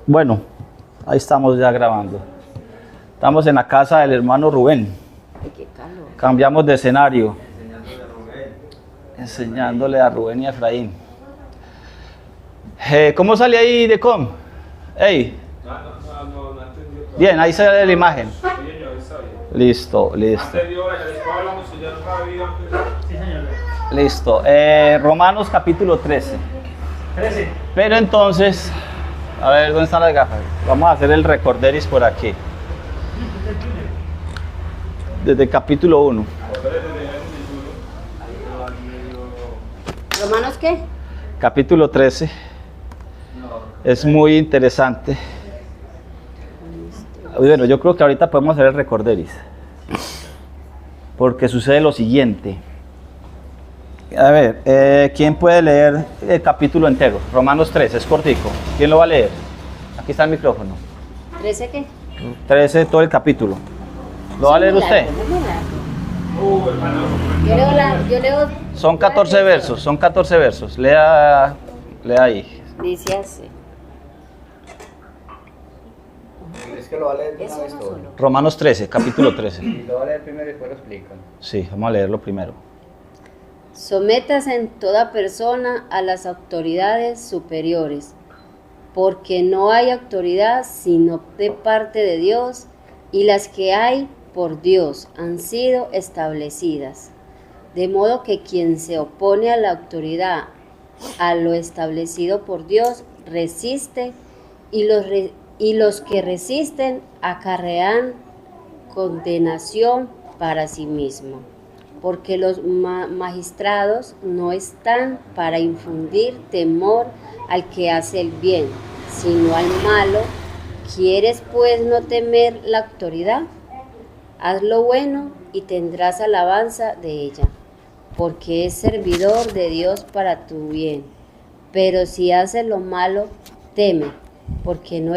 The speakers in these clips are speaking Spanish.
Bueno, ahí estamos ya grabando. Estamos en la casa del hermano Rubén. Ay, qué calor. Cambiamos de escenario. Enseñándole a Rubén y a Efraín. ¿Cómo sale ahí de com? Hey. Bien, ahí sale la imagen. Listo, listo. Listo. Romanos capítulo 13. Pero entonces, a ver, ¿dónde están las gafas? Vamos a hacer el recorderis por aquí. Desde el capítulo 1. ¿Romanos qué? Capítulo 13. Es muy interesante. Bueno, yo creo que ahorita podemos hacer el recorderis. Porque sucede lo siguiente. A ver, ¿quién puede leer el capítulo entero? Romanos 13, es cortico. ¿Quién lo va a leer? Aquí está el micrófono. ¿13 qué? 13, todo el capítulo. ¿Lo va a leer usted? Yo leo. Son 14 versos, son 14 versos. Lea ahí. Dice así. Es que lo va a leer de Es una vez uno todo. solo. Romanos 13, capítulo 13. Y lo va a leer primero y después lo explican. Sí, vamos a leerlo primero. Sométase en toda persona a las autoridades superiores, porque no hay autoridad sino de parte de Dios, y las que hay por Dios han sido establecidas. De modo que quien se opone a la autoridad, a lo establecido por Dios, resiste, y los que resisten acarrean condenación para sí mismo. Porque los magistrados no están para infundir temor al que hace el bien, sino al malo. ¿Quieres pues no temer la autoridad? Haz lo bueno y tendrás alabanza de ella, porque es servidor de Dios para tu bien. Pero si haces lo malo, teme, porque no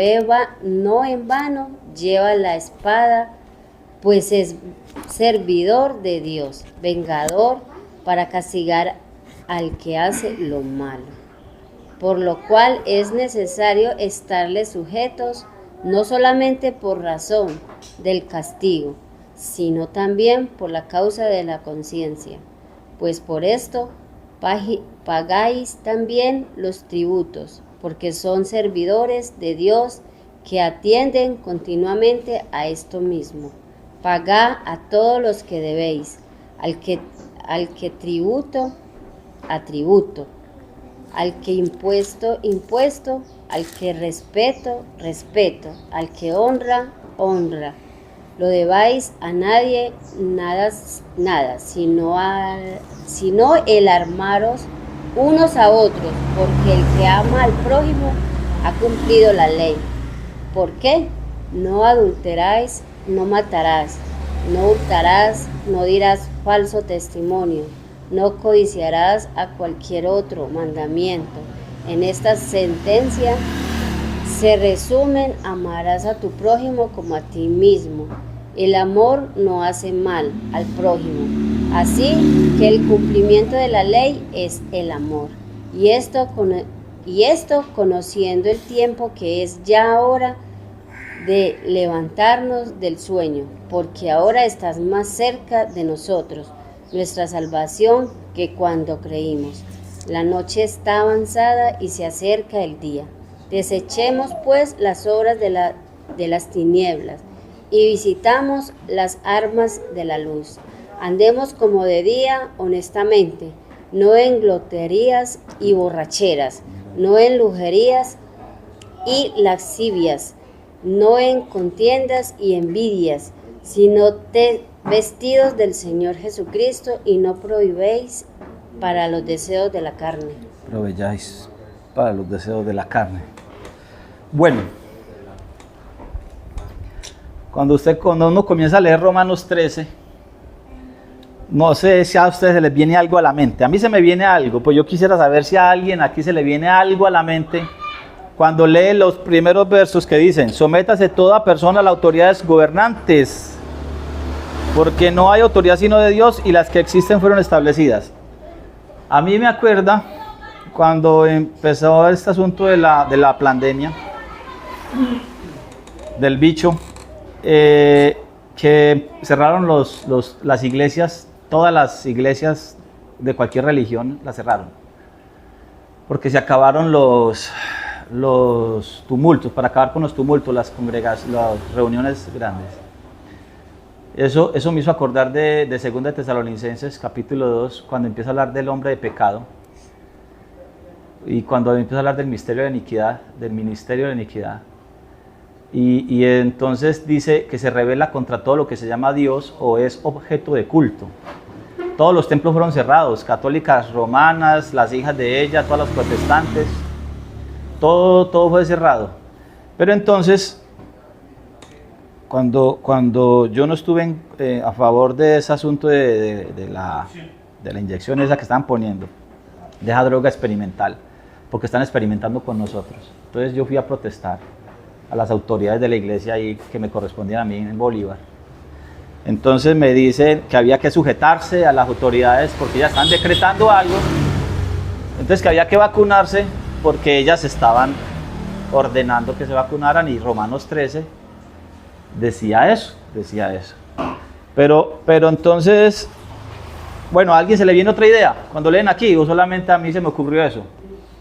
en vano lleva la espada, pues es servidor de Dios, vengador para castigar al que hace lo malo. Por lo cual es necesario estarle sujetos, no solamente por razón del castigo, sino también por la causa de la conciencia. Pues por esto pagáis también los tributos, porque son servidores de Dios que atienden continuamente a esto mismo. Pagad a todos los que debéis, al que tributo, a tributo, al que impuesto, impuesto, al que respeto, respeto, al que honra, honra. Lo debáis a nadie, nada, sino el armaros unos a otros, porque el que ama al prójimo ha cumplido la ley. ¿Por qué? No adulteráis, no matarás, no hurtarás, no dirás falso testimonio, no codiciarás a cualquier otro mandamiento. En esta sentencia se resumen: amarás a tu prójimo como a ti mismo. El amor no hace mal al prójimo, así que el cumplimiento de la ley es el amor. Y esto conociendo el tiempo, que es ya hora de levantarnos del sueño, porque ahora estás más cerca de nosotros nuestra salvación que cuando creímos. La noche está avanzada y se acerca el día. Desechemos pues las obras de las tinieblas y visitamos las armas de la luz. Andemos como de día honestamente, no en gloterías y borracheras, no en lujerías y lascivias, no en contiendas y envidias, sino vestidos del Señor Jesucristo, y no prohibéis para los deseos de la carne. Proveáis para los deseos de la carne. Bueno, cuando uno comienza a leer Romanos 13, no sé si a ustedes se les viene algo a la mente. A mí se me viene algo, pues yo quisiera saber si a alguien aquí se le viene algo a la mente cuando lee los primeros versos que dicen: sométase toda persona a las autoridades gobernantes, porque no hay autoridad sino de Dios, y las que existen fueron establecidas. A mí me acuerda cuando empezó este asunto de la pandemia, del bicho, que cerraron las iglesias, todas las iglesias de cualquier religión las cerraron, porque se acabaron los tumultos, para acabar con los tumultos, las reuniones grandes. Eso me hizo acordar de 2 Tesalonicenses capítulo 2, cuando empieza a hablar del hombre de pecado, y cuando empieza a hablar del ministerio de iniquidad, y entonces dice que se rebela contra todo lo que se llama Dios o es objeto de culto. Todos los templos fueron cerrados, católicas romanas, las hijas de ella, todas las protestantes, todo fue cerrado. Pero entonces, cuando yo no estuve a favor de ese asunto de la inyección esa que estaban poniendo, de esa droga experimental, porque están experimentando con nosotros. Entonces yo fui a protestar a las autoridades de la iglesia ahí que me correspondían a mí en Bolívar. Entonces me dicen que había que sujetarse a las autoridades porque ellas están decretando algo, entonces que había que vacunarse porque ellas estaban ordenando que se vacunaran, y Romanos 13 decía eso. Pero entonces, bueno, ¿a alguien se le viene otra idea cuando leen aquí, o solamente a mí se me ocurrió eso?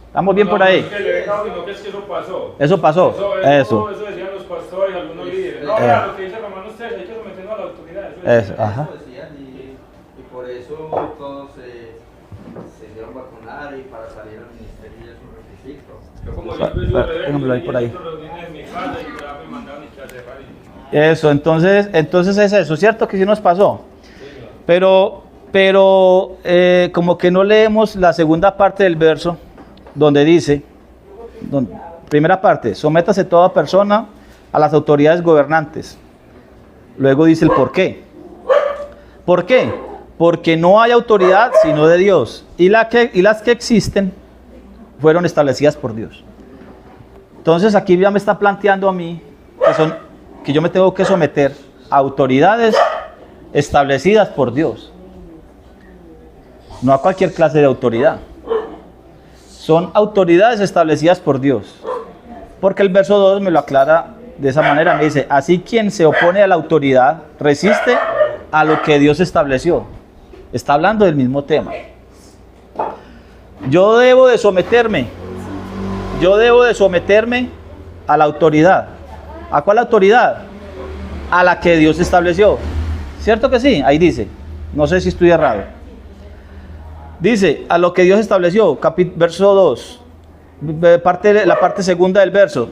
¿Estamos bien por ahí? No, es que le dejaba, sino que es que eso pasó. Eso pasó. Eso decían los pastores, algunos líderes. No, mira, lo que dice Romanos 13, hay que someternos a la autoridad. Eso, ajá. Eso decían, y por eso todos se hicieron vacunar, y para salir al ministerio ya es un requisito. Yo como yo Póngamelo ahí por ahí. en mi casa y ya me mandaron y que hacer Eso, entonces es eso, ¿cierto? Que sí nos pasó. Pero como que no leemos la segunda parte del verso, donde dice, primera parte, sométase toda persona a las autoridades gobernantes. Luego dice el por qué. ¿Por qué? Porque no hay autoridad sino de Dios, y las que existen fueron establecidas por Dios. Entonces aquí ya me está planteando a mí que yo me tengo que someter a autoridades establecidas por Dios, no a cualquier clase de autoridad. Son autoridades establecidas por Dios, porque el verso 2 me lo aclara de esa manera, me dice, así quien se opone a la autoridad resiste a lo que Dios estableció. Está hablando del mismo tema. Yo debo de someterme a la autoridad. ¿A cuál autoridad? A la que Dios estableció. ¿Cierto que sí? Ahí dice, no sé si estoy errado. Dice, a lo que Dios estableció, verso 2, la parte segunda del verso.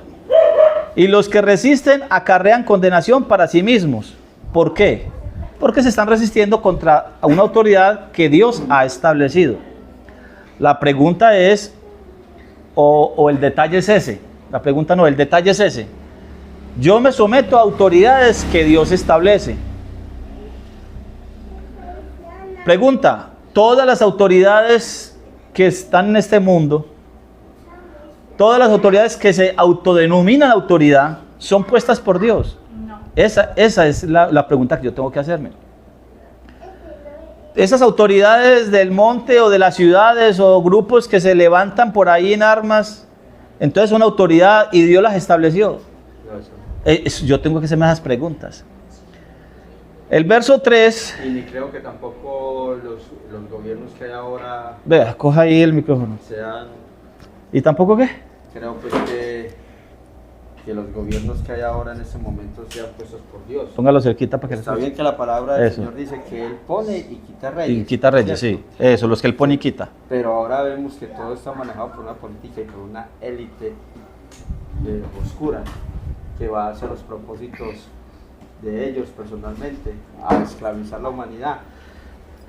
Y los que resisten acarrean condenación para sí mismos. ¿Por qué? Porque se están resistiendo contra una autoridad que Dios ha establecido. La pregunta es, o el detalle es ese. La pregunta no, el detalle es ese. Yo me someto a autoridades que Dios establece. Pregunta, todas las autoridades que están en este mundo, todas las autoridades que se autodenominan autoridad, ¿son puestas por Dios? No. Esa es la pregunta que yo tengo que hacerme. Esas autoridades del monte o de las ciudades o grupos que se levantan por ahí en armas, entonces son autoridad y Dios las estableció. Yo tengo que hacerme esas preguntas. El verso 3. Y ni creo que tampoco los gobiernos que hay ahora. Vea, coja ahí el micrófono. Sean. ¿Y tampoco qué? Creo pues que los gobiernos que hay ahora en este momento sean puestos por Dios. Póngalo cerquita para que Está bien que la palabra del Señor dice que Él pone y quita reyes. Y quita reyes, ¿cierto? Sí. Eso, los que Él pone y quita. Pero ahora vemos que todo está manejado por una política y por una élite oscura que va hacia los propósitos de ellos personalmente, a esclavizar la humanidad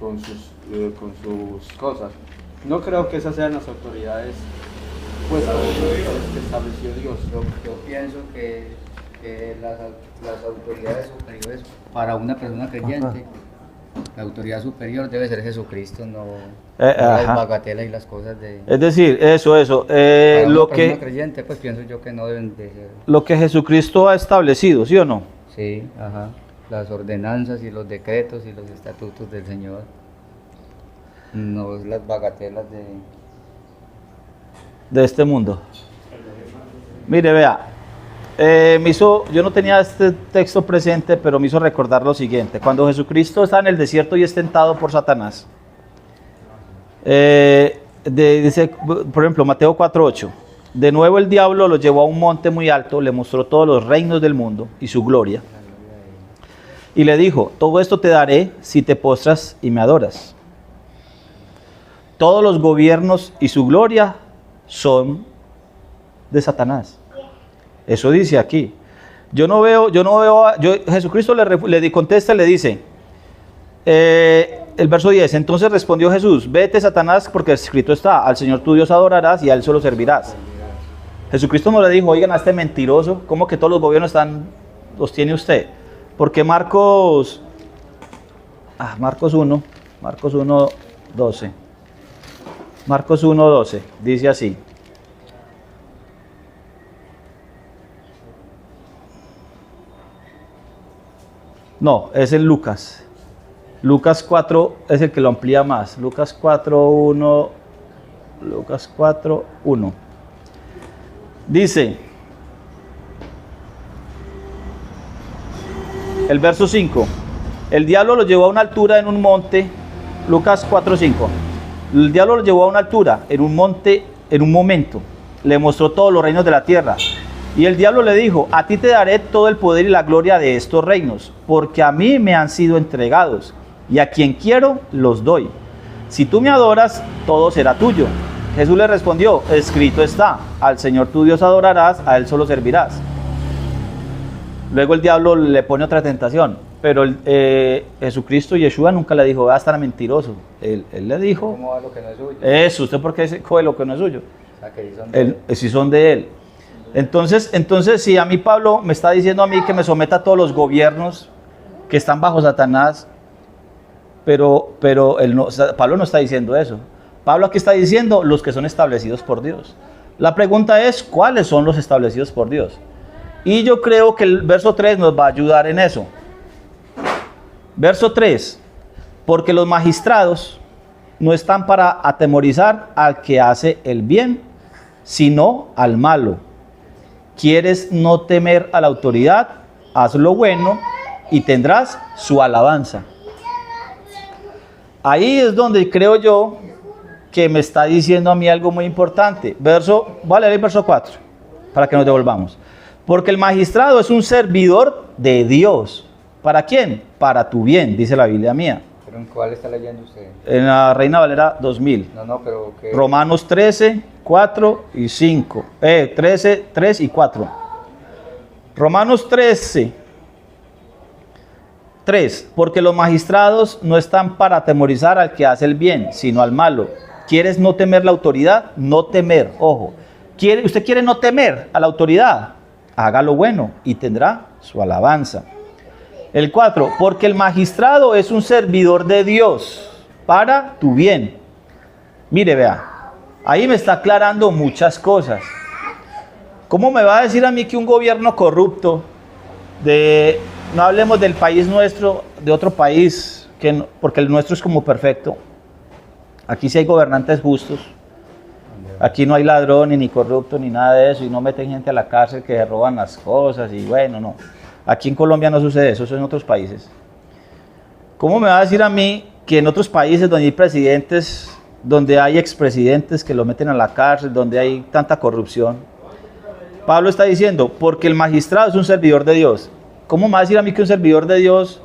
con sus cosas. No creo que esas sean las autoridades pues que estableció Dios. Yo pienso que las autoridades superiores para una persona creyente, la autoridad superior debe ser Jesucristo, no las bagatelas y las cosas de... Es decir, eso. Para una Lo persona que creyente, pues pienso yo que no deben de ser... Lo que Jesucristo ha establecido, ¿sí o no? Sí, ajá. Las ordenanzas y los decretos y los estatutos del Señor, no las bagatelas de este mundo. Mire, vea, yo no tenía este texto presente, pero me hizo recordar lo siguiente. Cuando Jesucristo está en el desierto y es tentado por Satanás, dice, por ejemplo, Mateo 4:8, de nuevo el diablo lo llevó a un monte muy alto, le mostró todos los reinos del mundo y su gloria, y le dijo, todo esto te daré si te postras y me adoras. Todos los gobiernos y su gloria son de Satanás. Eso dice aquí. Jesucristo le contesta y le dice, el verso 10, entonces respondió Jesús, vete Satanás, porque escrito está, al Señor tu Dios adorarás y a Él solo servirás. Jesucristo no le dijo, oigan a este mentiroso, ¿cómo que todos los gobiernos los tiene usted? Porque Marcos 1:12 dice así. No, es en Lucas. Lucas 4 es el que lo amplía más. Lucas 4:1. Dice, el verso 5. El diablo lo llevó a una altura en un monte. Lucas 4:5. El diablo lo llevó a una altura en un monte en un momento. Le mostró todos los reinos de la tierra. Y el diablo le dijo, a ti te daré todo el poder y la gloria de estos reinos, porque a mí me han sido entregados, y a quien quiero los doy. Si tú me adoras, todo será tuyo. Jesús le respondió, escrito está, al Señor tu Dios adorarás, a Él solo servirás. Luego el diablo le pone otra tentación, pero Jesucristo, Yeshua, nunca le dijo, va a estar mentiroso. Él le dijo, ¿cómo va lo que no es suyo? Eso, ¿usted por qué coge lo que no es suyo? O sea, que son de él. Si son de Él. Entonces, si a mí Pablo me está diciendo a mí que me someta a todos los gobiernos que están bajo Satanás, pero Pablo no está diciendo eso. Pablo aquí está diciendo los que son establecidos por Dios. La pregunta es, ¿cuáles son los establecidos por Dios? Y yo creo que el verso 3 nos va a ayudar en eso. Verso 3, porque los magistrados no están para atemorizar al que hace el bien, sino al malo. ¿Quieres no temer a la autoridad? Haz lo bueno y tendrás su alabanza. Ahí es donde creo yo que me está diciendo a mí algo muy importante. Voy a leer el verso 4 para que nos devolvamos. Porque el magistrado es un servidor de Dios. ¿Para quién? Para tu bien, dice la Biblia mía. ¿Pero en cuál está leyendo usted? En la Reina Valera 2000. No, pero ¿qué? Romanos 13, 4 y 5. 13, 3 y 4. Romanos 13, 3. Porque los magistrados no están para atemorizar al que hace el bien, sino al malo. ¿Quieres no temer la autoridad? No temer, ojo. ¿Usted quiere no temer a la autoridad? Haga lo bueno y tendrá su alabanza. El 4, porque el magistrado es un servidor de Dios para tu bien. Mire, vea, ahí me está aclarando muchas cosas. ¿Cómo me va a decir a mí que un gobierno corrupto, no hablemos del país nuestro, de otro país, porque el nuestro es como perfecto? Aquí sí hay gobernantes justos. Aquí no hay ladrones, ni corruptos, ni nada de eso, y no meten gente a la cárcel que roban las cosas, y bueno, no. Aquí en Colombia no sucede eso en otros países. ¿Cómo me va a decir a mí que en otros países donde hay presidentes, donde hay expresidentes que lo meten a la cárcel, donde hay tanta corrupción? Pablo está diciendo, porque el magistrado es un servidor de Dios. ¿Cómo me va a decir a mí que un servidor de Dios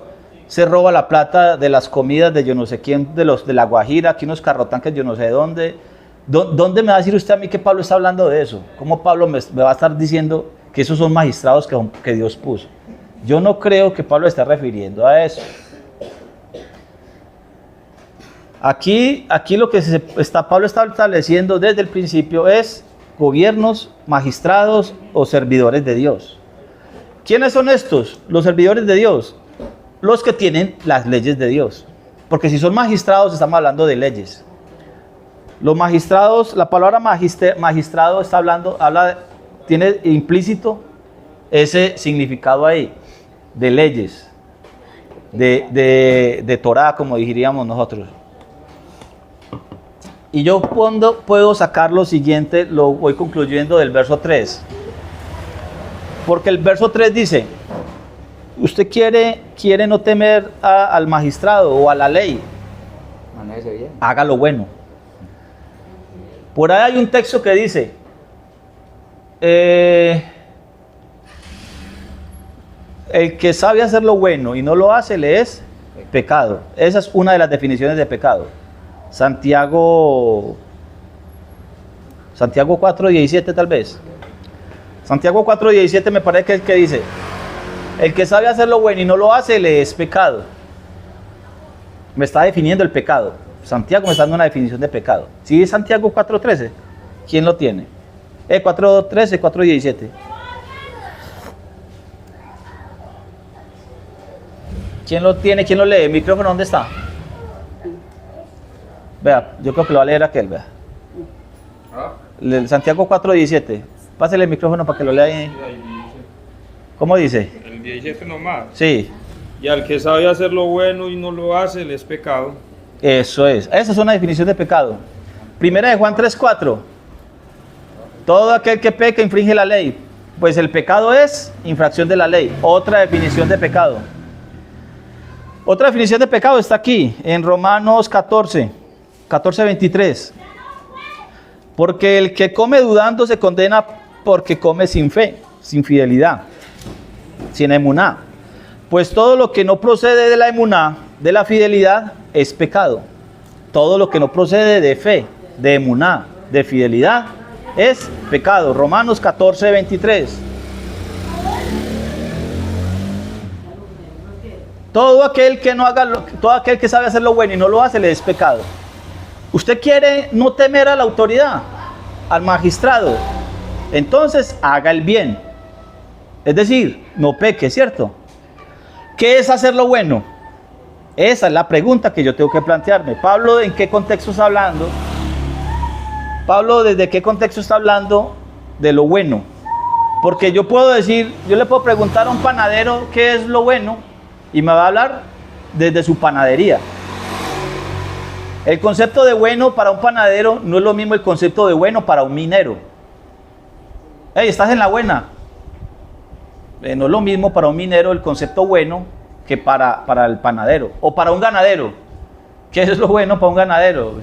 se roba la plata de las comidas de yo no sé quién, de la Guajira, aquí unos carrotanques yo no sé dónde? ¿Dónde me va a decir usted a mí que Pablo está hablando de eso? ¿Cómo Pablo me va a estar diciendo que esos son magistrados que Dios puso? Yo no creo que Pablo esté refiriendo a eso. Aquí lo que Pablo está estableciendo desde el principio es gobiernos, magistrados o servidores de Dios. ¿Quiénes son estos? Los servidores de Dios. Los que tienen las leyes de Dios. Porque si son magistrados estamos hablando de leyes. Los magistrados, la palabra magistrado tiene implícito ese significado ahí, de leyes, de Torah, como diríamos nosotros. Y yo puedo sacar lo siguiente, lo voy concluyendo del verso 3. Porque el verso 3 dice, usted quiere no temer al magistrado o a la ley, Manéjese bien. haga lo bueno. Por ahí hay un texto que dice, el que sabe hacer lo bueno y no lo hace le es pecado. Esa es una de las definiciones de pecado. Santiago 4:17 tal vez. Santiago 4:17 me parece que es que dice, el que sabe hacer lo bueno y no lo hace le es pecado. Me está definiendo el pecado. Santiago me está dando una definición de pecado. ¿Sí es Santiago 4:13? ¿Quién lo tiene? 4:13, 4:17. ¿Quién lo tiene? ¿Quién lo lee? ¿El micrófono dónde está? Vea, yo creo que lo va a leer aquel, vea. Santiago 4:17. Pásale el micrófono para que lo lea ahí. ¿Cómo dice? El 17 nomás. Sí. Y al que sabe hacer lo bueno y no lo hace, le es pecado. Eso es. Esa es una definición de pecado. Primera de Juan 3:4. Todo aquel que peca infringe la ley. Pues el pecado es infracción de la ley. Otra definición de pecado. Otra definición de pecado está aquí, en Romanos 14:23. Porque el que come dudando se condena porque come sin fe, sin fidelidad, sin emuná. Pues todo lo que no procede de la emuná, de la fidelidad, es pecado. Todo lo que no procede de fe, de emuná, de fidelidad, es pecado. Romanos 14:23. Todo aquel que todo aquel que sabe hacer lo bueno y no lo hace, le es pecado. Usted quiere no temer a la autoridad, al magistrado, entonces haga el bien. Es decir, no peque, ¿cierto? ¿Qué es hacer lo bueno? Esa es la pregunta que yo tengo que plantearme. Pablo, ¿en qué contexto está hablando? Pablo, ¿desde qué contexto está hablando de lo bueno? Porque yo puedo decir, yo le puedo preguntar a un panadero qué es lo bueno y me va a hablar desde su panadería. El concepto de bueno para un panadero no es lo mismo el concepto de bueno para un minero. Hey, estás en la buena. No es lo mismo para un minero el concepto bueno que para el panadero o para un ganadero. ¿Qué es lo bueno para un ganadero?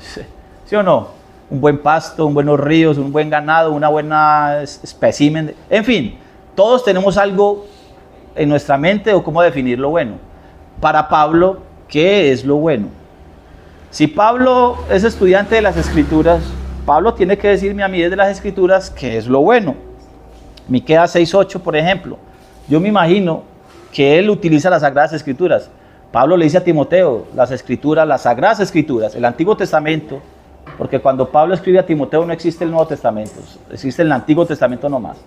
¿Sí o no? Un buen pasto, un buenos ríos, un buen ganado, una buena espécimen. En fin, todos tenemos algo en nuestra mente o cómo definir lo bueno. Para Pablo, ¿qué es lo bueno? Si Pablo es estudiante de las Escrituras, Pablo tiene que decirme a mí desde las Escrituras qué es lo bueno. Miqueas 6:8, por ejemplo. Yo me imagino que él utiliza las Sagradas Escrituras. Pablo le dice a Timoteo, las Escrituras, las Sagradas Escrituras, el Antiguo Testamento, porque cuando Pablo escribe a Timoteo no existe el Nuevo Testamento, existe el Antiguo Testamento nomás.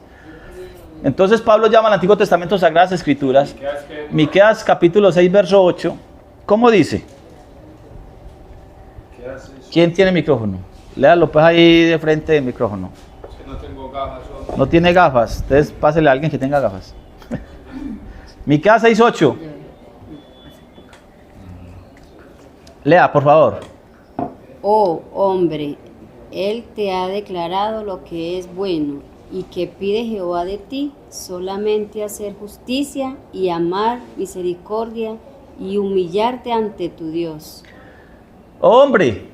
Entonces Pablo llama al Antiguo Testamento Sagradas Escrituras. Miqueas capítulo 6, verso 8. ¿Cómo dice? ¿Quién tiene micrófono? Léalo pues ahí de frente del micrófono. Es que no tengo gafas. No tiene gafas, entonces pásele a alguien que tenga gafas. Miqueas 6:8. Lea, por favor. Oh hombre, Él te ha declarado lo que es bueno, y que pide Jehová de ti solamente hacer justicia y amar misericordia y humillarte ante tu Dios. Hombre,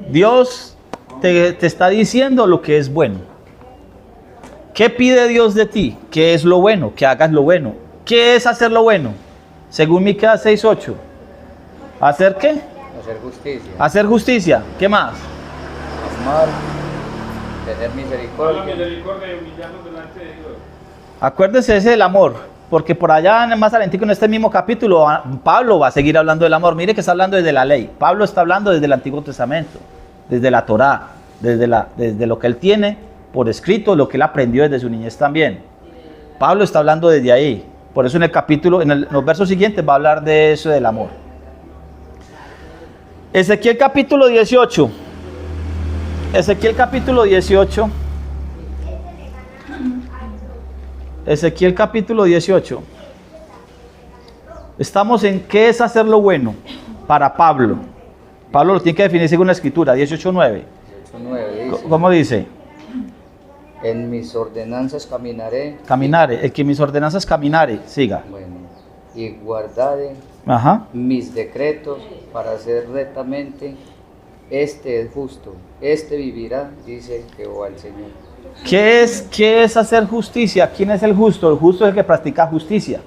Dios te está diciendo lo que es bueno. ¿Qué pide Dios de ti? ¿Qué es lo bueno? Que hagas lo bueno. ¿Qué es hacer lo bueno? Según Miqueas 6:8. ¿Hacer qué? Hacer justicia. Hacer justicia. ¿Qué más? Amar. Tener Con la misericordia. misericordia y humillarnos delante de Dios. Acuérdense ese del amor, porque por allá más adelante en este mismo capítulo Pablo va a seguir hablando del amor. Mire que está hablando desde la ley. Pablo está hablando desde el Antiguo Testamento, desde la Torá, desde lo que él tiene por escrito, lo que él aprendió desde su niñez también. Pablo está hablando desde ahí. Por eso en el capítulo, en los versos siguientes va a hablar de eso del amor. Ezequiel capítulo 18. Ezequiel capítulo 18. Ezequiel capítulo 18. Estamos en qué es hacer lo bueno para Pablo. Pablo lo tiene que definir según la Escritura, 18:9. 8:9 dice. ¿Cómo dice? En mis ordenanzas caminaré. Caminare, el que en mis ordenanzas caminare, siga. Bueno, y guardaré Ajá. mis decretos para hacer rectamente. Este es justo, este vivirá, dice Jehová el Señor. ¿Qué es hacer justicia? ¿Quién es el justo? El justo es el que practica justicia.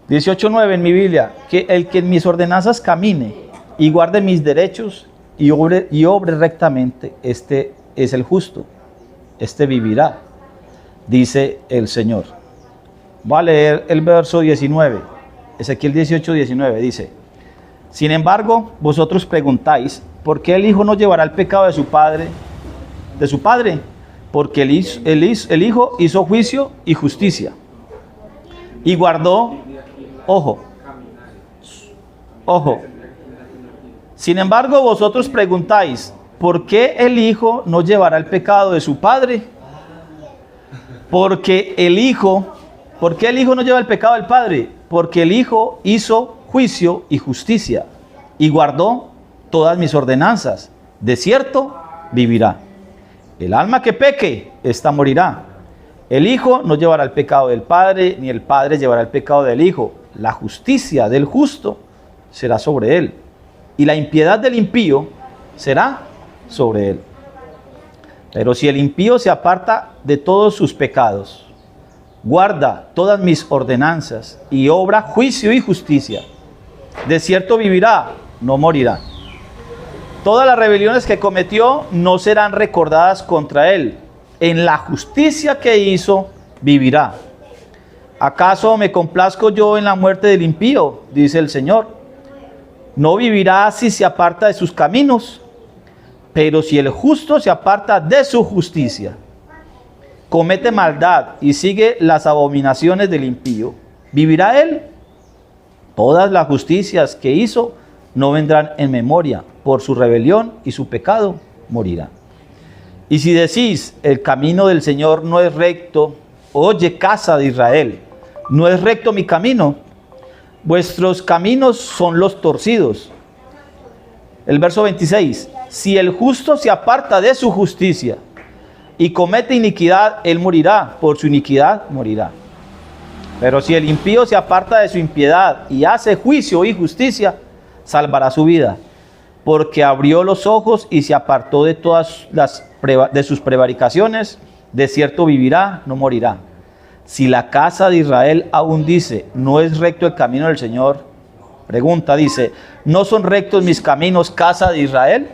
18:9 en mi Biblia, que el que en mis ordenanzas camine y guarde mis derechos y obre rectamente, este es el justo, este vivirá, dice el Señor. Voy a leer el verso 19, Ezequiel 18:19 dice: sin embargo, vosotros preguntáis, ¿por qué el hijo no llevará el pecado de su padre? Porque el hijo hizo juicio y justicia y guardó, ojo. Sin embargo, vosotros preguntáis, ¿por qué el hijo no llevará el pecado de su padre? ¿Por qué el hijo no lleva el pecado del padre? Porque el hijo hizo juicio y justicia y guardó todas mis ordenanzas. De cierto, vivirá. El alma que peque, ésta morirá. El hijo no llevará el pecado del padre, ni el padre llevará el pecado del hijo. La justicia del justo será sobre él, y la impiedad del impío será sobre él. Pero si el impío se aparta de todos sus pecados, guarda todas mis ordenanzas y obra juicio y justicia, de cierto vivirá, no morirá. Todas las rebeliones que cometió no serán recordadas contra él. En la justicia que hizo, vivirá. ¿Acaso me complazco yo en la muerte del impío? Dice el Señor. No vivirá si se aparta de sus caminos. Pero si el justo se aparta de su justicia, comete maldad y sigue las abominaciones del impío, ¿vivirá él? Todas las justicias que hizo no vendrán en memoria. Por su rebelión y su pecado morirá. Y si decís, el camino del Señor no es recto, oye, casa de Israel, ¿no es recto mi camino? Vuestros caminos son los torcidos. El verso 26, si el justo se aparta de su justicia y comete iniquidad, él morirá, por su iniquidad morirá. Pero si el impío se aparta de su impiedad y hace juicio y justicia, salvará su vida, porque abrió los ojos y se apartó de todas de sus prevaricaciones. De cierto vivirá, no morirá. Si la casa de Israel aún dice, no es recto el camino del Señor, pregunta, dice, ¿no son rectos mis caminos, casa de Israel?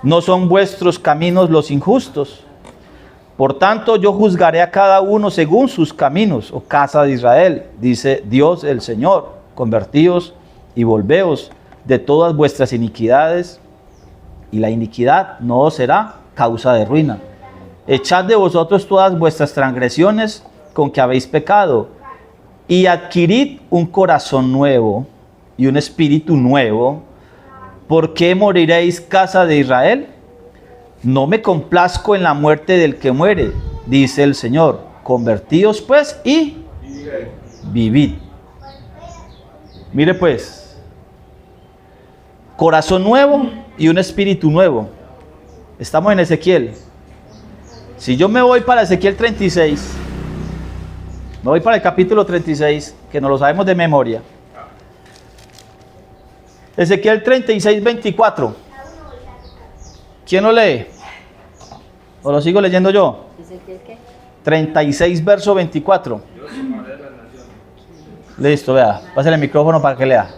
¿No son vuestros caminos los injustos? Por tanto, yo juzgaré a cada uno según sus caminos, oh casa de Israel, dice Dios el Señor. Convertíos y volveos de todas vuestras iniquidades, y la iniquidad no os será causa de ruina. Echad de vosotros todas vuestras transgresiones con que habéis pecado, y adquirid un corazón nuevo y un espíritu nuevo. ¿Por qué moriréis, casa de Israel? No me complazco en la muerte del que muere, dice el Señor. Convertíos pues y vivid. Mire pues, corazón nuevo y un espíritu nuevo. Estamos en Ezequiel. Si yo me voy para Ezequiel 36, me voy para el capítulo 36, que nos lo sabemos de memoria. Ezequiel 36, 24. ¿Quién lo lee? ¿O lo sigo leyendo yo? ¿Ezequiel qué? 36, verso 24. Listo, vea. Pásale el micrófono para que lea.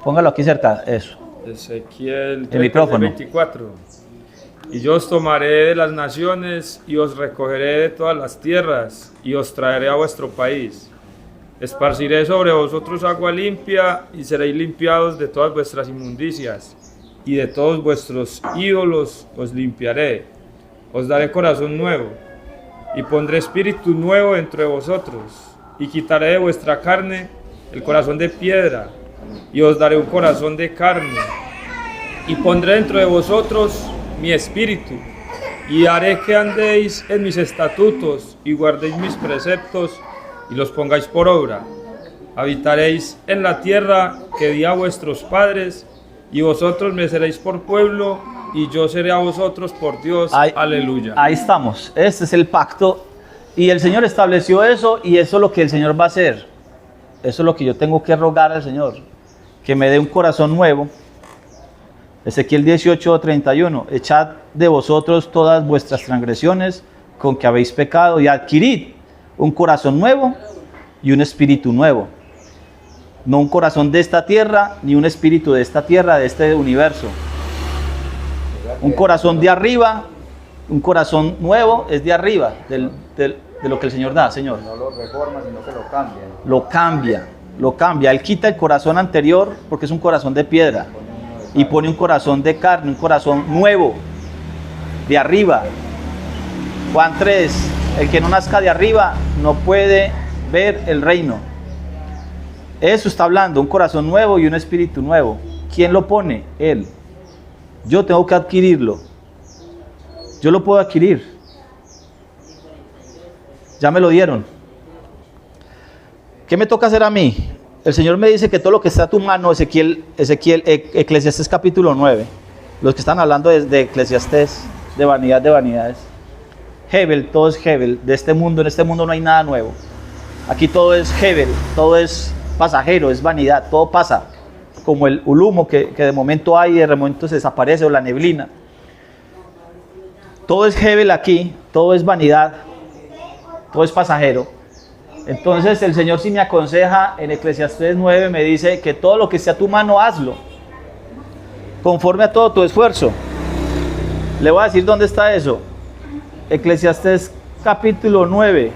Póngalo aquí cerca, eso. Ezequiel El micrófono. 24. Y yo os tomaré de las naciones y os recogeré de todas las tierras y os traeré a vuestro país. Esparciré sobre vosotros agua limpia y seréis limpiados de todas vuestras inmundicias, y de todos vuestros ídolos os limpiaré. Os daré corazón nuevo y pondré espíritu nuevo dentro de vosotros, y quitaré de vuestra carne el corazón de piedra y os daré un corazón de carne, y pondré dentro de vosotros mi espíritu, y haré que andéis en mis estatutos y guardéis mis preceptos y los pongáis por obra. Habitaréis en la tierra que di a vuestros padres, y vosotros me seréis por pueblo, y yo seré a vosotros por Dios. Aleluya. Ahí estamos, este es el pacto, y el Señor estableció eso, y eso es lo que el Señor va a hacer. Eso es lo que yo tengo que rogar al Señor, que me dé un corazón nuevo. Ezequiel 18:31, echad de vosotros todas vuestras transgresiones con que habéis pecado, y adquirid un corazón nuevo y un espíritu nuevo. No un corazón de esta tierra, ni un espíritu de esta tierra, de este universo. Un corazón de arriba, un corazón nuevo es de arriba, de lo que el Señor da, Señor. No lo reforma, sino que lo cambia. Lo cambia. Él quita el corazón anterior porque es un corazón de piedra y pone un corazón de carne, un corazón nuevo, de arriba. Juan 3, el que no nazca de arriba no puede ver el reino. Eso está hablando, un corazón nuevo y un espíritu nuevo. ¿Quién lo pone? Él. Yo tengo que adquirirlo. Yo lo puedo adquirir. Ya me lo dieron. ¿Qué me toca hacer a mí? El Señor me dice que todo lo que está a tu mano, Eclesiastés capítulo 9. Los que están hablando de Eclesiastés, de vanidad de vanidades. Hebel, todo es Hebel. De este mundo, en este mundo no hay nada nuevo. Aquí todo es Hebel, todo es pasajero, es vanidad, todo pasa. Como el humo que de momento hay y de momento se desaparece, o la neblina. Todo es Hebel aquí, todo es vanidad, todo es pasajero. Entonces el Señor sí me aconseja en Eclesiastés 9, me dice que todo lo que esté a tu mano, hazlo, conforme a todo tu esfuerzo. Le voy a decir dónde está eso. Eclesiastés capítulo 9.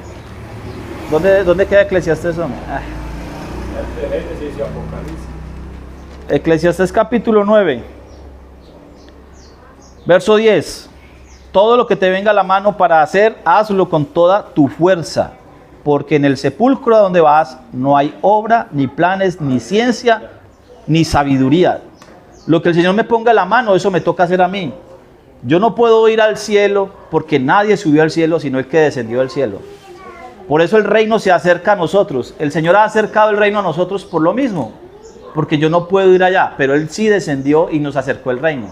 ¿Dónde queda Eclesiastés? Eclesiastés capítulo 9, verso 10. Todo lo que te venga a la mano para hacer, hazlo con toda tu fuerza, porque en el sepulcro a donde vas no hay obra, ni planes, ni ciencia, ni sabiduría. Lo que el Señor me ponga a la mano, eso me toca hacer a mí. Yo no puedo ir al cielo porque nadie subió al cielo sino el que descendió del cielo. Por eso el reino se acerca a nosotros. El Señor ha acercado el reino a nosotros por lo mismo, porque yo no puedo ir allá, pero Él sí descendió y nos acercó el reino.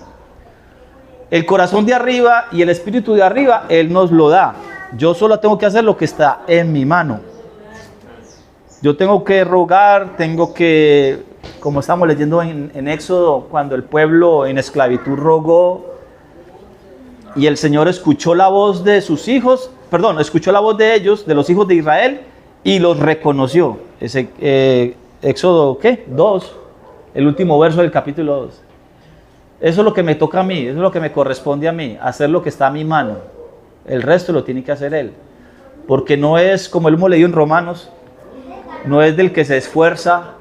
El corazón de arriba y el espíritu de arriba, Él nos lo da. Yo solo tengo que hacer lo que está en mi mano. Yo tengo que rogar, tengo que, como estamos leyendo en Éxodo, cuando el pueblo en esclavitud rogó y el Señor escuchó la voz de sus hijos, escuchó la voz de ellos, de los hijos de Israel, y los reconoció. Éxodo, 2, el último verso del capítulo 2. Eso es lo que me toca a mí, eso es lo que me corresponde a mí, hacer lo que está a mi mano. El resto lo tiene que hacer Él. Porque no es, como hemos leído en Romanos, no es del que se esfuerza,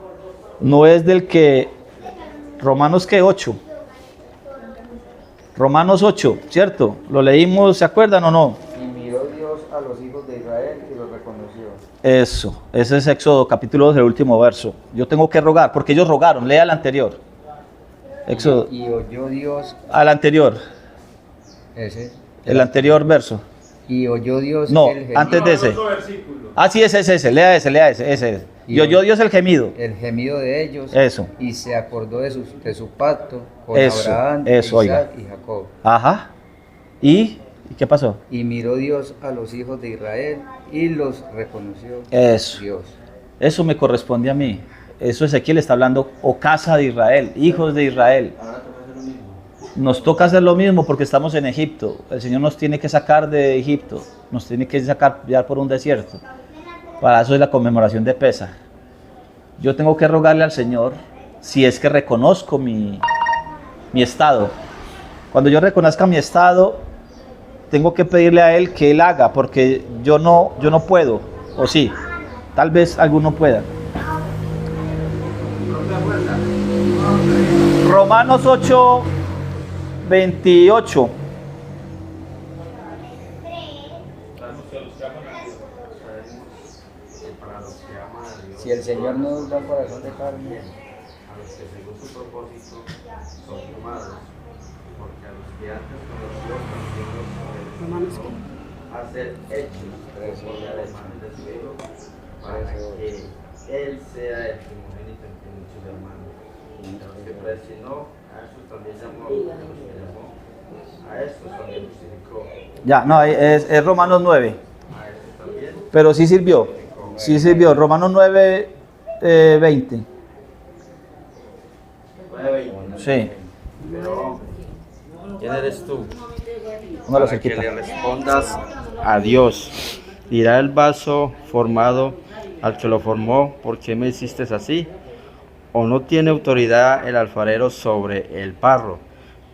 no es del que... Romanos, ¿qué? 8. Romanos 8, ¿cierto? Lo leímos, ¿se acuerdan o no? Y miró Dios a los hijos de Israel y los reconoció. Eso, ese es Éxodo capítulo 2, el último verso. Yo tengo que rogar, porque ellos rogaron, lea el anterior. Éxodo. Y oyó Dios. Al anterior. Ese. El anterior verso. Y oyó Dios. No, antes de ese. Ah, sí, ese. Lea ese. Y oyó Dios el gemido. El gemido de ellos. Eso. Y se acordó de su pacto con eso, Abraham, eso, Isaac y Jacob. Ajá. ¿Y qué pasó? Y miró Dios a los hijos de Israel y los reconoció. Eso. Dios. Eso me corresponde a mí. Eso Ezequiel está hablando, casa de Israel, hijos de Israel. Nos toca hacer lo mismo porque estamos en Egipto. El Señor nos tiene que sacar de Egipto, nos tiene que sacar ya por un desierto. Para eso es la conmemoración de Pesaj. Yo tengo que rogarle al Señor, si es que reconozco mi estado. Cuando yo reconozca mi estado, tengo que pedirle a Él que Él haga, porque yo no puedo, o sí, tal vez alguno pueda. Romanos 8, 28. Si el Señor nos da corazón de carne, a los que según su propósito son llamados, porque a los que antes conoció también los a ser hechos conforme a la imagen de su Hijo, para que Él sea el primogénito entre muchos hermanos. Y a los que predestinó, a A estos también justificó. Ya, no, es Romanos 9. Pero sí sirvió. Sí sirvió. Romanos 9, 20. Sí. Pero, ¿quién eres tú? Póngalo Para que cerquita. le respondas a Dios. Dirá el vaso formado al que lo formó, ¿por qué me hiciste así? ¿O no tiene autoridad el alfarero sobre el barro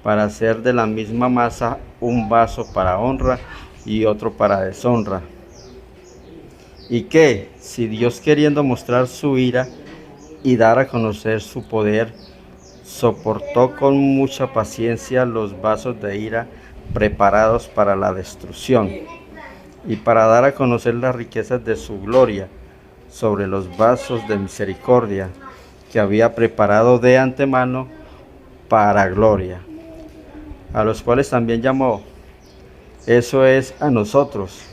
para hacer de la misma masa un vaso para honra y otro para deshonra? ¿Y qué? Si Dios, queriendo mostrar su ira y dar a conocer su poder, soportó con mucha paciencia los vasos de ira preparados para la destrucción, y para dar a conocer las riquezas de su gloria sobre los vasos de misericordia que había preparado de antemano para gloria, a los cuales también llamó. Eso es a nosotros,